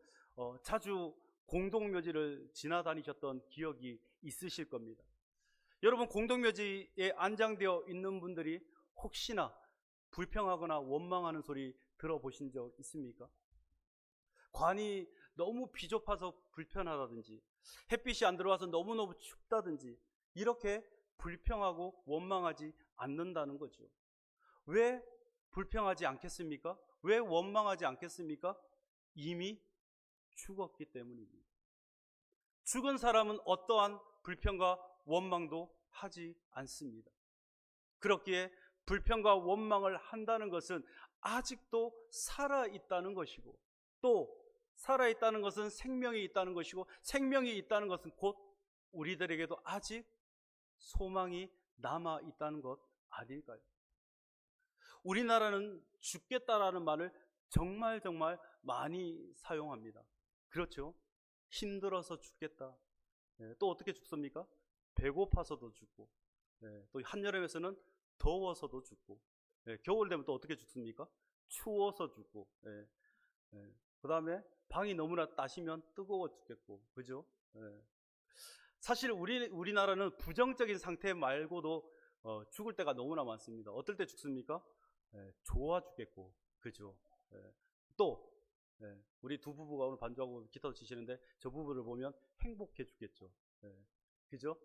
S1: 자주 공동묘지를 지나다니셨던 기억이 있으실 겁니다. 여러분, 공동묘지에 안장되어 있는 분들이 혹시나 불평하거나 원망하는 소리 들어보신 적 있습니까? 관이 너무 비좁아서 불편하다든지 햇빛이 안 들어와서 너무너무 춥다든지 이렇게 불평하고 원망하지 않는다는 거죠. 왜 불평하지 않겠습니까? 왜 원망하지 않겠습니까? 이미 죽었기 때문입니다. 죽은 사람은 어떠한 불평과 원망도 하지 않습니다. 그렇기에 불평과 원망을 한다는 것은 아직도 살아있다는 것이고 또 살아있다는 것은 생명이 있다는 것이고 생명이 있다는 것은 곧 우리들에게도 아직 소망이 남아있다는 것 아닐까요? 우리나라는 죽겠다라는 말을 정말 많이 사용합니다. 그렇죠? 힘들어서 죽겠다. 또 어떻게 죽습니까? 배고파서도 죽고, 또 한여름에서는 더워서도 죽고, 겨울 되면 또 어떻게 죽습니까? 추워서 죽고, 그 다음에 방이 너무나 따시면 뜨거워 죽겠고, 그죠? 사실 우리나라는 부정적인 상태 말고도 죽을 때가 너무나 많습니다. 어떨 때 죽습니까? 좋아 죽겠고, 그죠? 또 우리 두 부부가 오늘 반주하고 기타도 치시는데 저 부부를 보면 행복해 죽겠죠. 그죠?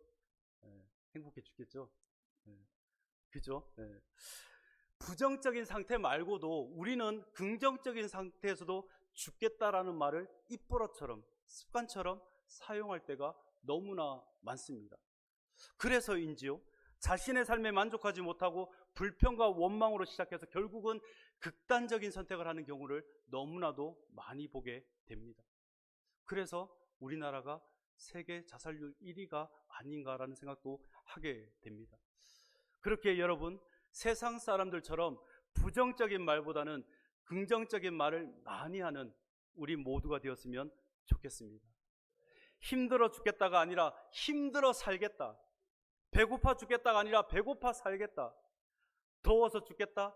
S1: 행복해 죽겠죠. 그죠? 부정적인 상태 말고도 우리는 긍정적인 상태에서도 죽겠다라는 말을 입버릇처럼 습관처럼 사용할 때가 너무나 많습니다. 그래서인지요, 자신의 삶에 만족하지 못하고 불평과 원망으로 시작해서 결국은 극단적인 선택을 하는 경우를 너무나도 많이 보게 됩니다. 그래서 우리나라가 세계 자살률 1위가 아닌가라는 생각도 하게 됩니다. 그렇게 여러분, 세상 사람들처럼 부정적인 말보다는 긍정적인 말을 많이 하는 우리 모두가 되었으면 좋겠습니다. 힘들어 죽겠다가 아니라 힘들어 살겠다. 배고파 죽겠다가 아니라 배고파 살겠다. 더워서 죽겠다,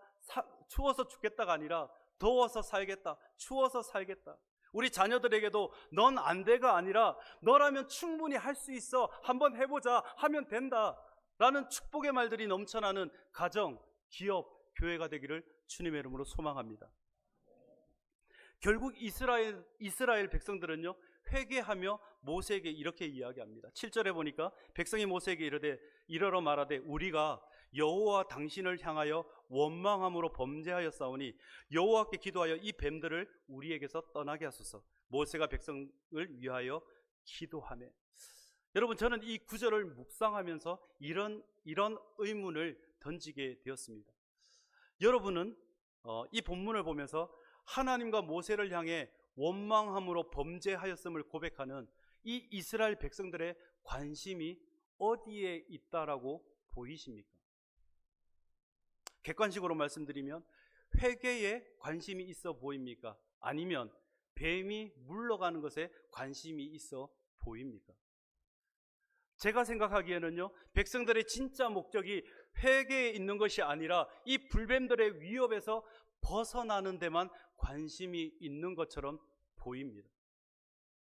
S1: 추워서 죽겠다가 아니라 더워서 살겠다, 추워서 살겠다. 우리 자녀들에게도 넌 안 돼가 아니라 너라면 충분히 할 수 있어, 한번 해보자, 하면 된다 라는 축복의 말들이 넘쳐나는 가정, 기업, 교회가 되기를 주님의 이름으로 소망합니다. 결국 이스라엘 백성들은요, 회개하며 모세에게 이렇게 이야기합니다. 7절에 보니까 백성이 모세에게 이르러 말하되 우리가 여호와 당신을 향하여 원망함으로 범죄하였사오니 여호와께 기도하여 이 뱀들을 우리에게서 떠나게 하소서. 모세가 백성을 위하여 기도하네. 여러분, 저는 이 구절을 묵상하면서 이런 의문을 던지게 되었습니다. 여러분은 이 본문을 보면서 하나님과 모세를 향해 원망함으로 범죄하였음을 고백하는 이 이스라엘 백성들의 관심이 어디에 있다라고 보이십니까? 객관식으로 말씀드리면 회개에 관심이 있어 보입니까? 아니면 뱀이 물러가는 것에 관심이 있어 보입니까? 제가 생각하기에는요, 백성들의 진짜 목적이 회개에 있는 것이 아니라 이 불뱀들의 위협에서 벗어나는 데만 관심이 있는 것처럼 보입니다.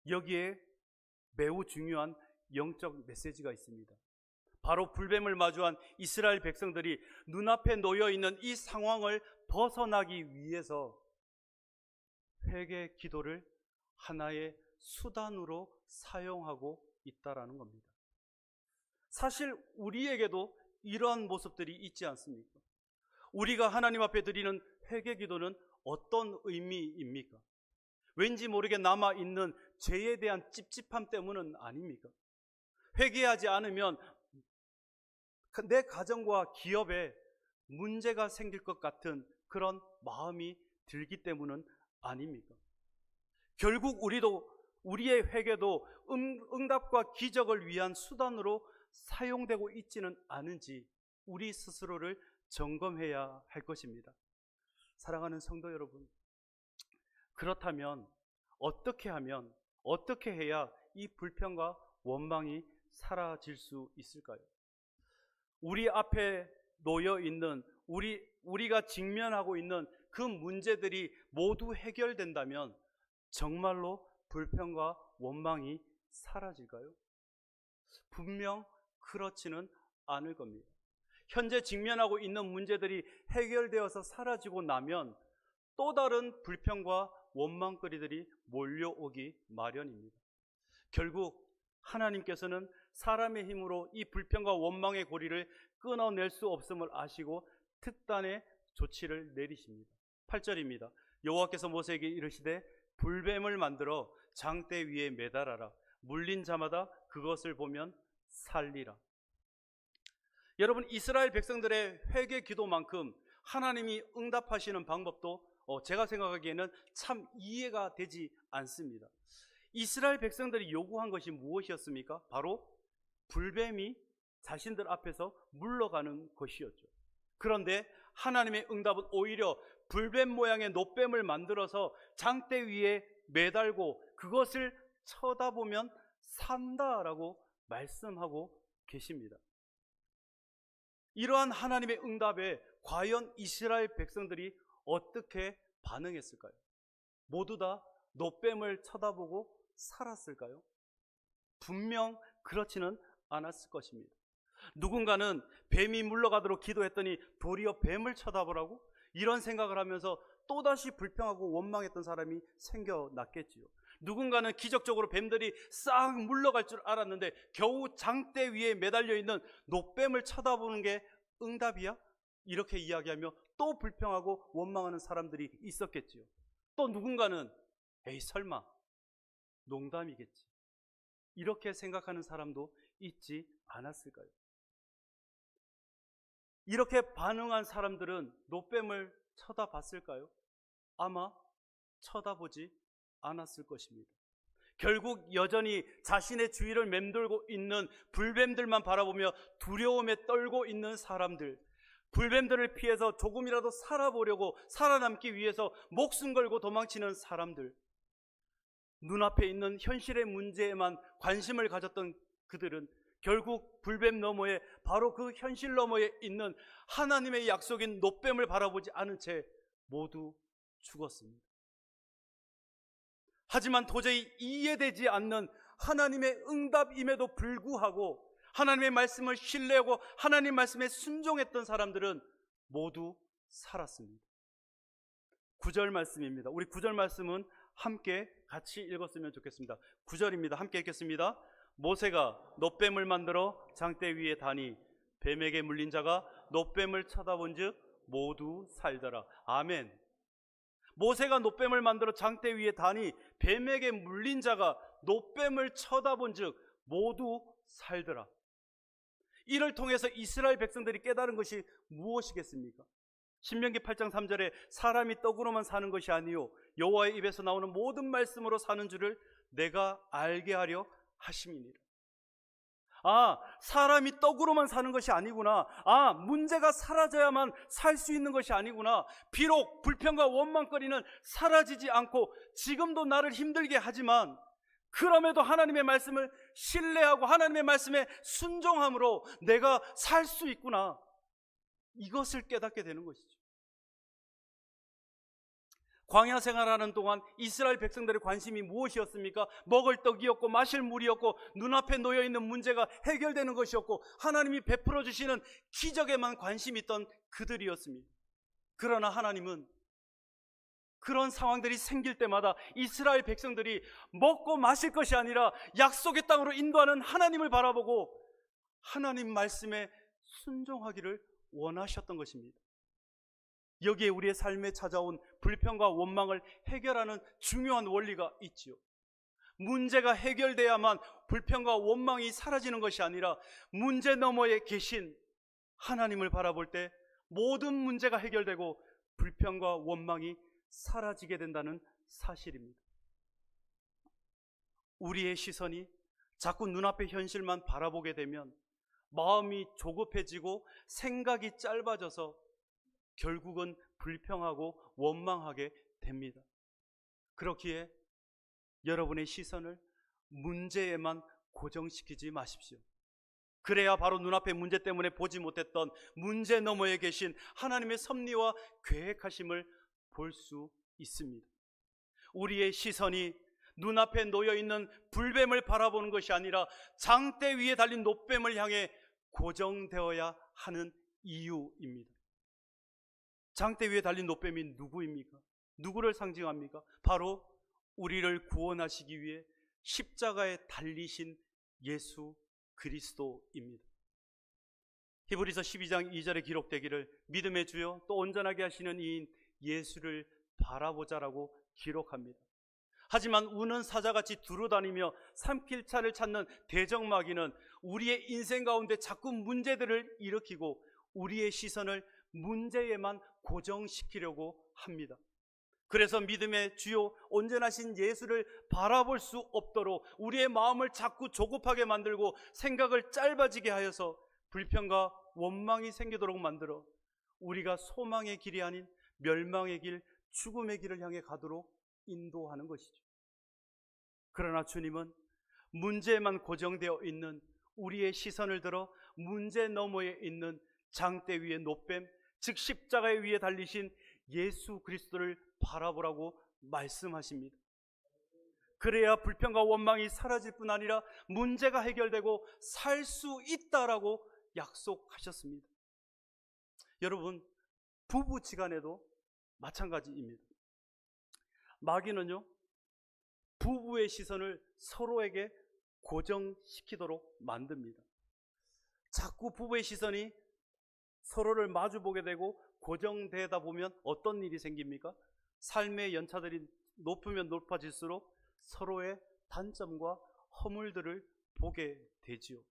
S1: 여기에 매우 중요한 영적 메시지가 있습니다. 바로 불뱀을 마주한 이스라엘 백성들이 눈앞에 놓여 있는 이 상황을 벗어나기 위해서 회개 기도를 하나의 수단으로 사용하고 있다라는 겁니다. 사실 우리에게도 이러한 모습들이 있지 않습니까? 우리가 하나님 앞에 드리는 회개 기도는 어떤 의미입니까? 왠지 모르게 남아있는 죄에 대한 찝찝함 때문은 아닙니까? 회개하지 않으면 내 가정과 기업에 문제가 생길 것 같은 그런 마음이 들기 때문은 아닙니까? 결국 우리의 회개도 응답과 기적을 위한 수단으로 사용되고 있지는 않은지 우리 스스로를 점검해야 할 것입니다. 사랑하는 성도 여러분, 그렇다면 어떻게 해야 이 불평과 원망이 사라질 수 있을까요? 우리 앞에 놓여 있는 우리가 직면하고 있는 그 문제들이 모두 해결된다면 정말로 불평과 원망이 사라질까요? 분명 그렇지는 않을 겁니다. 현재 직면하고 있는 문제들이 해결되어서 사라지고 나면 또 다른 불평과 원망거리들이 몰려오기 마련입니다. 결국 하나님께서는 사람의 힘으로 이 불평과 원망의 고리를 끊어낼 수 없음을 아시고 특단의 조치를 내리십니다. 8절입니다. 여호와께서 모세에게 이르시되 불뱀을 만들어 장대 위에 매달아라. 물린 자마다 그것을 보면 살리라. 여러분, 이스라엘 백성들의 회개 기도만큼 하나님이 응답하시는 방법도 제가 생각하기에는 참 이해가 되지 않습니다. 이스라엘 백성들이 요구한 것이 무엇이었습니까? 바로 불뱀이 자신들 앞에서 물러가는 것이었죠. 그런데 하나님의 응답은 오히려 불뱀 모양의 놋뱀을 만들어서 장대 위에 매달고 그것을 쳐다보면 산다라고 말씀하고 계십니다. 이러한 하나님의 응답에 과연 이스라엘 백성들이 어떻게 반응했을까요? 모두 다 놋뱀을 쳐다보고 살았을까요? 분명 그렇지는 않았을 것입니다. 누군가는 뱀이 물러가도록 기도했더니 도리어 뱀을 쳐다보라고? 이런 생각을 하면서 또다시 불평하고 원망했던 사람이 생겨났겠지요. 누군가는 기적적으로 뱀들이 싹 물러갈 줄 알았는데 겨우 장대 위에 매달려 있는 놋뱀을 쳐다보는 게 응답이야? 이렇게 이야기하며 또 불평하고 원망하는 사람들이 있었겠지요. 또 누군가는 에이 설마 농담이겠지, 이렇게 생각하는 사람도 있지 않았을까요? 이렇게 반응한 사람들은 놋뱀을 쳐다봤을까요? 아마 쳐다보지 않았을 것입니다. 결국 여전히 자신의 주위를 맴돌고 있는 불뱀들만 바라보며 두려움에 떨고 있는 사람들, 불뱀들을 피해서 조금이라도 살아보려고 살아남기 위해서 목숨 걸고 도망치는 사람들, 눈앞에 있는 현실의 문제에만 관심을 가졌던 그들은 결국 불뱀 너머에, 바로 그 현실 너머에 있는 하나님의 약속인 놋뱀을 바라보지 않은 채 모두 죽었습니다. 하지만 도저히 이해되지 않는 하나님의 응답임에도 불구하고 하나님의 말씀을 신뢰하고 하나님 말씀에 순종했던 사람들은 모두 살았습니다. 9절 말씀입니다. 우리 9절 말씀은 함께 같이 읽었으면 좋겠습니다. 9절입니다. 함께 읽겠습니다. 모세가 놋뱀을 만들어 장대 위에 다니 뱀에게 물린 자가 놋뱀을 쳐다본즉 모두 살더라. 아멘. 모세가 놋뱀을 만들어 장대 위에 다니 뱀에게 물린 자가 노뱀을 쳐다본 즉 모두 살더라. 이를 통해서 이스라엘 백성들이 깨달은 것이 무엇이겠습니까? 신명기 8장 3절에 사람이 떡으로만 사는 것이 아니요 여호와의 입에서 나오는 모든 말씀으로 사는 줄을 내가 알게 하려 하심이니라. 사람이 떡으로만 사는 것이 아니구나. 문제가 사라져야만 살 수 있는 것이 아니구나. 비록 불평과 원망거리는 사라지지 않고 지금도 나를 힘들게 하지만 그럼에도 하나님의 말씀을 신뢰하고 하나님의 말씀에 순종함으로 내가 살 수 있구나. 이것을 깨닫게 되는 것이죠. 광야 생활하는 동안 이스라엘 백성들의 관심이 무엇이었습니까? 먹을 떡이었고 마실 물이었고 눈앞에 놓여있는 문제가 해결되는 것이었고 하나님이 베풀어 주시는 기적에만 관심이 있던 그들이었습니다. 그러나 하나님은 그런 상황들이 생길 때마다 이스라엘 백성들이 먹고 마실 것이 아니라 약속의 땅으로 인도하는 하나님을 바라보고 하나님 말씀에 순종하기를 원하셨던 것입니다. 여기에 우리의 삶에 찾아온 불평과 원망을 해결하는 중요한 원리가 있지요. 문제가 해결돼야만 불평과 원망이 사라지는 것이 아니라 문제 너머에 계신 하나님을 바라볼 때 모든 문제가 해결되고 불평과 원망이 사라지게 된다는 사실입니다. 우리의 시선이 자꾸 눈앞의 현실만 바라보게 되면 마음이 조급해지고 생각이 짧아져서 결국은 불평하고 원망하게 됩니다. 그렇기에 여러분의 시선을 문제에만 고정시키지 마십시오. 그래야 바로 눈앞의 문제 때문에 보지 못했던 문제 너머에 계신 하나님의 섭리와 계획하심을 볼 수 있습니다. 우리의 시선이 눈앞에 놓여있는 불뱀을 바라보는 것이 아니라 장대 위에 달린 노뱀을 향해 고정되어야 하는 이유입니다. 장대 위에 달린 노뱀이 누구입니까? 누구를 상징합니까? 바로 우리를 구원하시기 위해 십자가에 달리신 예수 그리스도입니다. 히브리서 12장 2절에 기록되기를 믿음의 주요 또 온전하게 하시는 이인 예수를 바라보자라고 기록합니다. 하지만 우는 사자같이 두루다니며 삼킬 차를 찾는 대적마귀는 우리의 인생 가운데 자꾸 문제들을 일으키고 우리의 시선을 문제에만 고정시키려고 합니다. 그래서 믿음의 주요 온전하신 예수를 바라볼 수 없도록 우리의 마음을 자꾸 조급하게 만들고 생각을 짧아지게 하여서 불평과 원망이 생기도록 만들어 우리가 소망의 길이 아닌 멸망의 길, 죽음의 길을 향해 가도록 인도하는 것이죠. 그러나 주님은 문제에만 고정되어 있는 우리의 시선을 들어 문제 너머에 있는 장대 위의 노뱀, 즉 십자가 위에 달리신 예수 그리스도를 바라보라고 말씀하십니다. 그래야 불평과 원망이 사라질 뿐 아니라 문제가 해결되고 살 수 있다라고 약속하셨습니다. 여러분, 부부지간에도 마찬가지입니다. 마귀는요, 부부의 시선을 서로에게 고정시키도록 만듭니다. 자꾸 부부의 시선이 서로를 마주보게 되고 고정되다 보면 어떤 일이 생깁니까? 삶의 연차들이 높으면 높아질수록 서로의 단점과 허물들을 보게 되지요.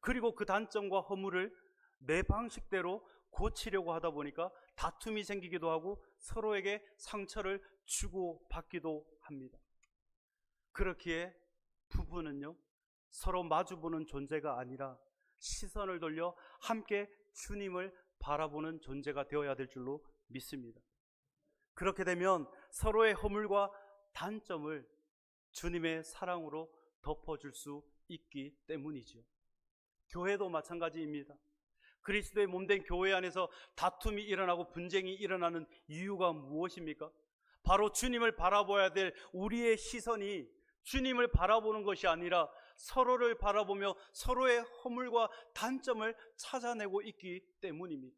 S1: 그리고 그 단점과 허물을 내 방식대로 고치려고 하다 보니까 다툼이 생기기도 하고 서로에게 상처를 주고받기도 합니다. 그렇기에 부부는요, 서로 마주보는 존재가 아니라 시선을 돌려 함께 주님을 바라보는 존재가 되어야 될 줄로 믿습니다. 그렇게 되면 서로의 허물과 단점을 주님의 사랑으로 덮어줄 수 있기 때문이죠. 교회도 마찬가지입니다. 그리스도의 몸된 교회 안에서 다툼이 일어나고 분쟁이 일어나는 이유가 무엇입니까? 바로 주님을 바라봐야 될 우리의 시선이 주님을 바라보는 것이 아니라 서로를 바라보며 서로의 허물과 단점을 찾아내고 있기 때문입니다.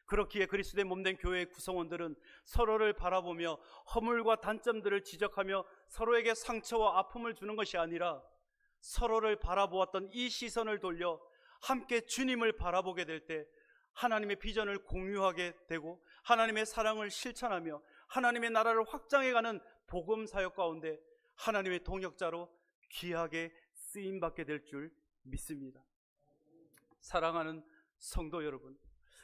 S1: 그렇기에 그리스도의 몸된 교회의 구성원들은 서로를 바라보며 허물과 단점들을 지적하며 서로에게 상처와 아픔을 주는 것이 아니라 서로를 바라보았던 이 시선을 돌려 함께 주님을 바라보게 될 때 하나님의 비전을 공유하게 되고 하나님의 사랑을 실천하며 하나님의 나라를 확장해가는 복음 사역 가운데 하나님의 동역자로 귀하게 쓰임받게 될 줄 믿습니다. 사랑하는 성도 여러분,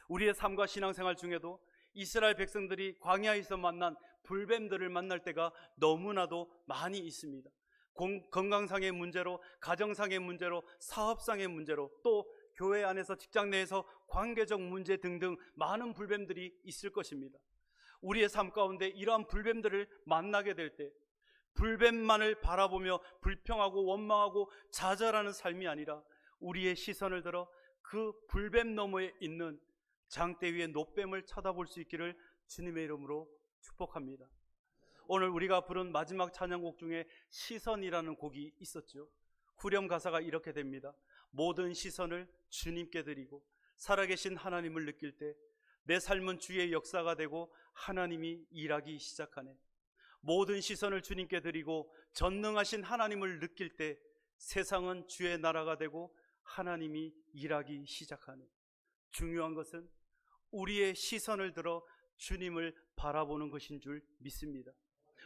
S1: 우리의 삶과 신앙생활 중에도 이스라엘 백성들이 광야에서 만난 불뱀들을 만날 때가 너무나도 많이 있습니다. 건강상의 문제로, 가정상의 문제로, 사업상의 문제로, 또 교회 안에서, 직장 내에서 관계적 문제 등등 많은 불뱀들이 있을 것입니다. 우리의 삶 가운데 이러한 불뱀들을 만나게 될 때 불뱀만을 바라보며 불평하고 원망하고 좌절하는 삶이 아니라 우리의 시선을 들어 그 불뱀 너머에 있는 장대 위의 노뱀을 쳐다볼 수 있기를 주님의 이름으로 축복합니다. 오늘 우리가 부른 마지막 찬양곡 중에 시선이라는 곡이 있었죠. 후렴 가사가 이렇게 됩니다. 모든 시선을 주님께 드리고 살아계신 하나님을 느낄 때 내 삶은 주의 역사가 되고 하나님이 일하기 시작하네. 모든 시선을 주님께 드리고 전능하신 하나님을 느낄 때 세상은 주의 나라가 되고 하나님이 일하기 시작하네. 중요한 것은 우리의 시선을 들어 주님을 바라보는 것인 줄 믿습니다.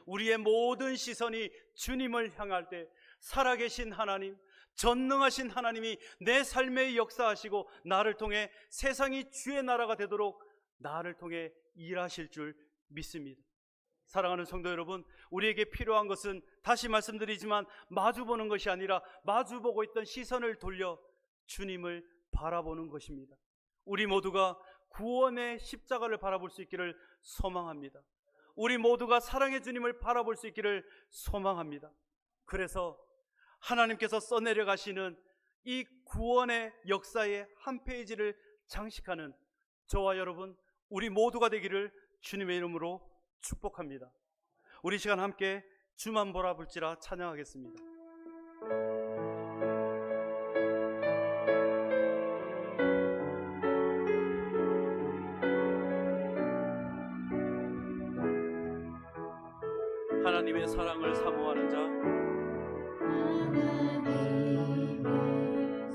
S1: 우리의 모든 시선이 주님을 향할 때 살아계신 하나님, 전능하신 하나님이 내 삶에 역사하시고 나를 통해 세상이 주의 나라가 되도록 나를 통해 일하실 줄 믿습니다. 사랑하는 성도 여러분, 우리에게 필요한 것은 다시 말씀드리지만 마주보는 것이 아니라 마주보고 있던 시선을 돌려 주님을 바라보는 것입니다. 우리 모두가 구원의 십자가를 바라볼 수 있기를 소망합니다. 우리 모두가 사랑의 주님을 바라볼 수 있기를 소망합니다. 그래서 하나님께서 써내려 가시는 이 구원의 역사의 한 페이지를 장식하는 저와 여러분, 우리 모두가 되기를 주님의 이름으로 축복합니다. 우리 시간 함께 주만 보라 볼지라 찬양하겠습니다. 하나님의 사랑을 사모하는 자,
S2: 하나님의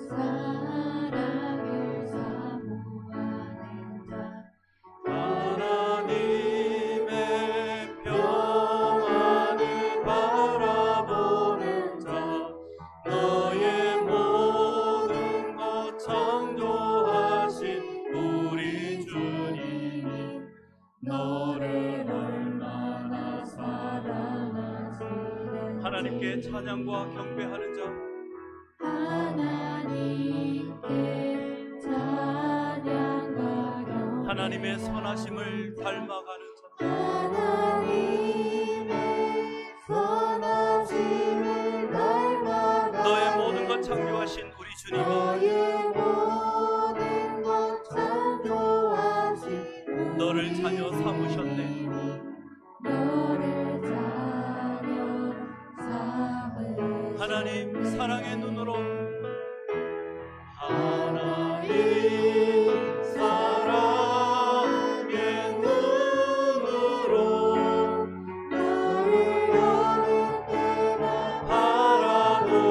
S2: 사랑을 사모하는 자, 하나님의 평안을 바라보는 자, 너의 모든 것 창조하신 우리 주님이 너를 얼마나 사랑하시는지.
S1: 하나님께 찬양과 경배하는 자,
S2: 하나님께 찬양과 경배,
S1: 하나님의 선하심을 닮아가는 자,
S2: 하나님의 선하심을 닮아가는
S1: 너의 모든 것 창조하신 우리 주님이
S2: 너의 모든 것 창조하신
S1: 너를 자녀 삼으셨네.
S2: 너를 자녀 삼으셨네.
S1: 하나님 사랑의 눈으로,
S2: 하나님 사랑의 눈으로 나를 어느 때나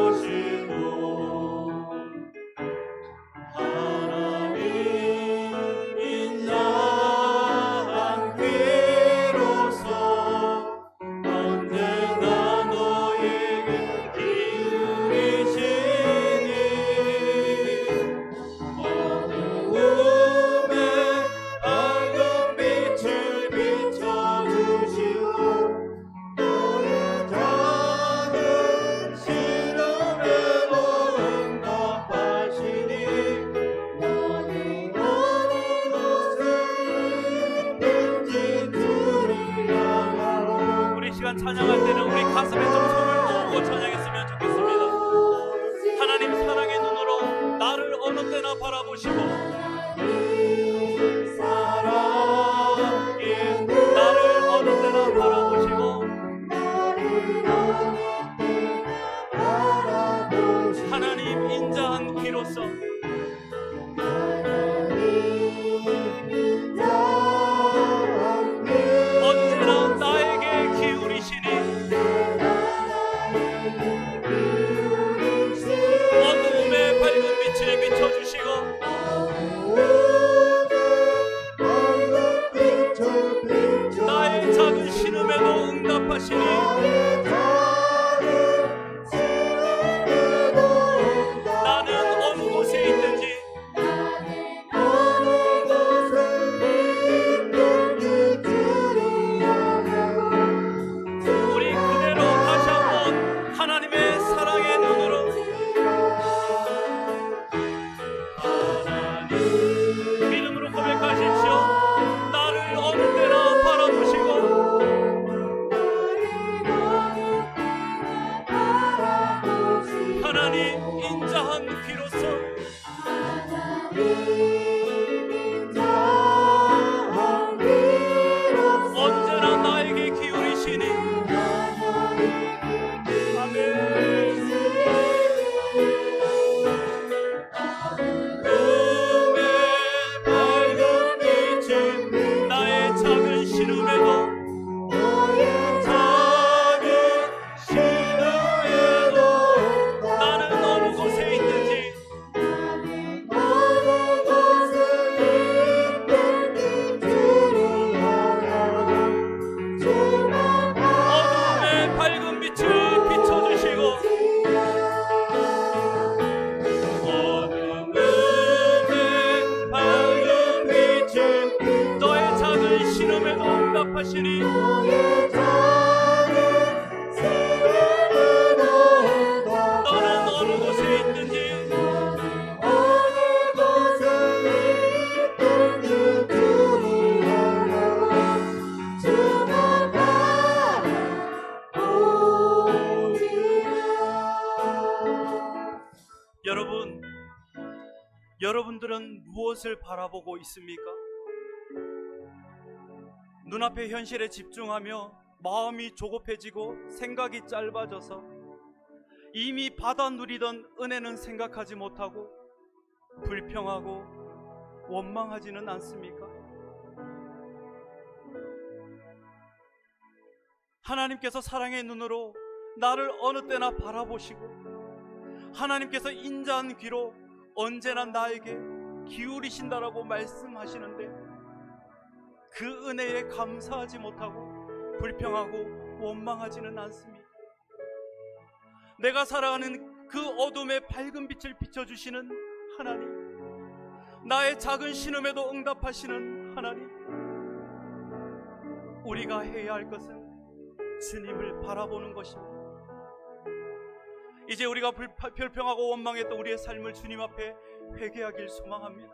S2: 바라보시고, 하나님 인자한 귀로서 언제나 너에게 기울이시니 어두움에 밝은 빛을 비춰주시고 너의 작은 시름에도 응답하시니 너는 어느 곳에 있든지 주를 향하고.
S1: 우리 시간 찬양할 때는 우리 가슴에 좀 손을 모으고 찬양했으면 좋겠습니다. 하나님 사랑의 눈으로 나를 어느 때나 바라보시고 나를 어느 때나 바라보시고 하나님 인자한 귀로서 언제나 나에게 기울이시니 어두움에 밝은 빛을 비춰주시고 나의 작은 신음에도 응답하시니
S2: 하나님 인자한 귀로서 언제나 나에게 기울이시니 나의 작은 신음에도 나는 어느 곳에 있든지 어둠의 밝은 빛을 비춰주시고 어둠의 밝은 빛을 너의 작은 신음에도 응답하시니 너는 어느 곳에 있든지 여러분들은 무엇을 바라보고 있습니까? 눈앞의 현실에 집중하며 마음이 조급해지고 생각이 짧아져서 이미 받아 누리던 은혜는 생각하지 못하고 불평하고 원망하지는 않습니까? 하나님께서 사랑의 눈으로 나를 어느 때나 바라보시고 하나님께서 인자한 귀로 언제나 나에게 기울이신다라고 말씀하시는데 그 은혜에 감사하지 못하고 불평하고 원망하지는 않습니다. 내가 살아가는 그 어둠의 밝은 빛을 비춰주시는 하나님, 나의 작은 신음에도 응답하시는 하나님, 우리가 해야 할 것은 주님을 바라보는 것입니다. 이제 우리가 불평하고 원망했던 우리의 삶을 주님 앞에 회개하길 소망합니다.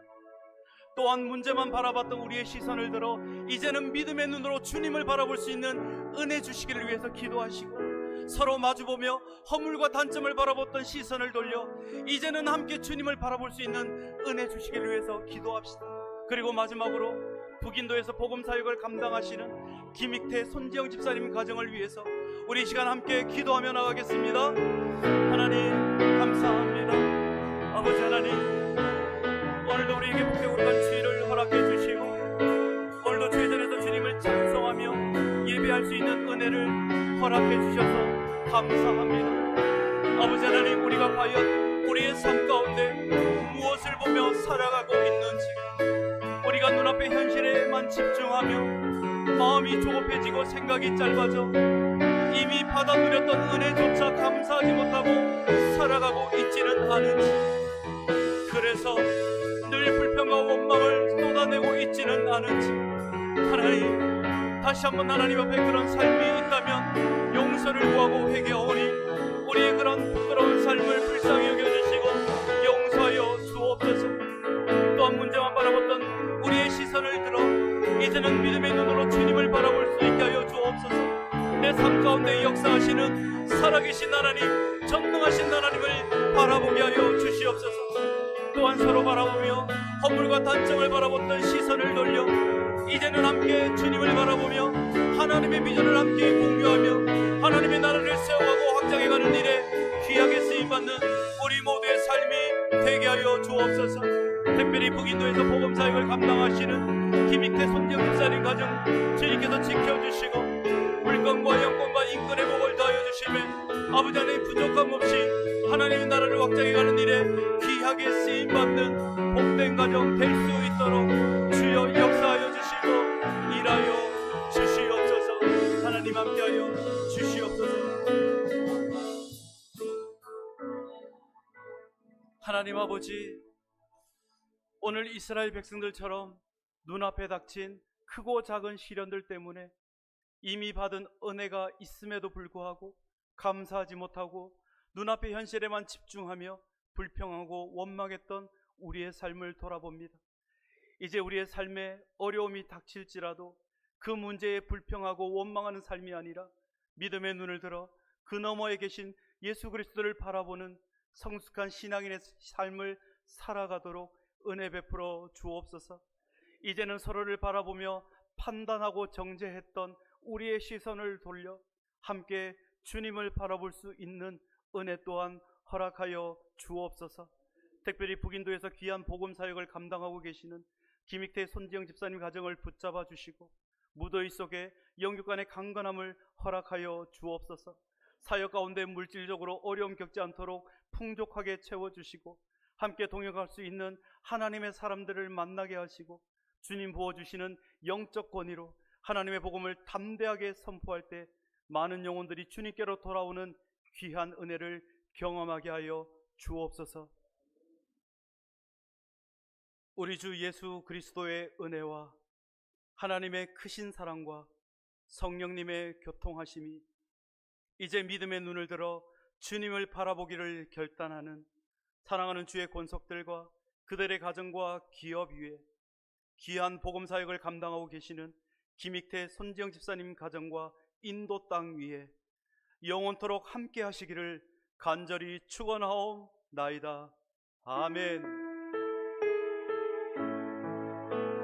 S2: 또한 문제만 바라봤던 우리의 시선을 들어 이제는 믿음의 눈으로 주님을 바라볼 수 있는 은혜 주시기를 위해서 기도하시고, 서로 마주보며 허물과 단점을 바라봤던 시선을 돌려 이제는 함께 주님을 바라볼 수 있는 은혜 주시기를 위해서 기도합시다. 그리고 마지막으로 북인도에서 복음 사역을 감당하시는 김익태 손지영 집사님 가정을 위해서 우리 이 시간 함께 기도하며 나가겠습니다. 하나님 감사합니다. 아버지 하나님, 오늘도 우리에게 복되고룩한 주의를 허락해 주시고 오늘도 주의 전에서 주님을 찬송하며 예배할 수 있는 은혜를 허락해 주셔서 감사합니다. 아버지 하나님, 우리가 과연 우리의 삶 가운데 무엇을 보며 살아가고 있는지, 우리가 눈앞의 현실에만 집중하며 마음이 조급해지고 생각이 짧아져 이미 받아 누렸던 은혜조차 감사하지 못하고 살아가고 있지는 않은지, 그래서 늘 불평과 원망을 쏟아내고 있지는 않은지, 하나님 다시 한번 하나님 앞에 그런 삶이 있다면 용서를 구하고 회개하오니 우리의 그런 부끄러운 삶을 불쌍히 여겨주시고 용서하여 주옵소서. 또한 문제만 바라봤던 우리의 시선을 들어 이제는 믿음의 눈으로 주님을 바라볼 수 있게 하여 주옵소서. 내 삶 가운데 역사하시는 살아계신 하나님, 전능하신 하나님을 바라보게 하여 주시옵소서. 또한 서로 바라보며 허물과 단점을 바라봤던 시선을 돌려 이제는 함께 주님을 바라보며 하나님의 비전을 함께 공유하며 하나님의 나라를 세워가고 확장해가는 일에 귀하게 쓰임받는 우리 모두의 삶이 되게 하여 주옵소서. 특별히 북인도에서 복음사역을 감당하시는 김익태 손지영 집사님 가정 주님께서 지켜주시고 물건과 영권과 인권의 복을 더하여 주시며 아버지 하나님 부족함 없이 하나님의 나라를 확장해가는 일에 귀하게 쓰임받는 복된 가정 될 수 있도록 주여 역사하여 주시고 일하여 주시옵소서. 하나님 함께하여 주시옵소서. 하나님 아버지, 오늘 이스라엘 백성들처럼 눈앞에 닥친 크고 작은 시련들 때문에 이미 받은 은혜가 있음에도 불구하고 감사하지 못하고 눈앞의 현실에만 집중하며 불평하고 원망했던 우리의 삶을 돌아봅니다. 이제 우리의 삶에 어려움이 닥칠지라도 그 문제에 불평하고 원망하는 삶이 아니라 믿음의 눈을 들어 그 너머에 계신 예수 그리스도를 바라보는 성숙한 신앙인의 삶을 살아가도록 은혜 베풀어 주옵소서. 이제는 서로를 바라보며 판단하고 정죄했던 우리의 시선을 돌려 함께 주님을 바라볼 수 있는 은혜 또한 허락하여 주옵소서. 특별히 북인도에서 귀한 복음 사역을 감당하고 계시는 김익태 손지영 집사님 가정을 붙잡아 주시고 무더위 속에 영육간의 강건함을 허락하여 주옵소서. 사역 가운데 물질적으로 어려움 겪지 않도록 풍족하게 채워주시고 함께 동역할 수 있는 하나님의 사람들을 만나게 하시고 주님 부어주시는 영적 권위로 하나님의 복음을 담대하게 선포할 때 많은 영혼들이 주님께로 돌아오는 귀한 은혜를 경험하게 하여 주옵소서. 우리 주 예수 그리스도의 은혜와 하나님의 크신 사랑과 성령님의 교통하심이 이제 믿음의 눈을 들어 주님을 바라보기를 결단하는 사랑하는 주의 권속들과 그들의 가정과 기업 위에 귀한 복음 사역을 감당하고 계시는 김익태 손지영 집사님 가정과 인도 땅 위에 영원토록 함께 하시기를 간절히 축원하옵나이다. 아멘.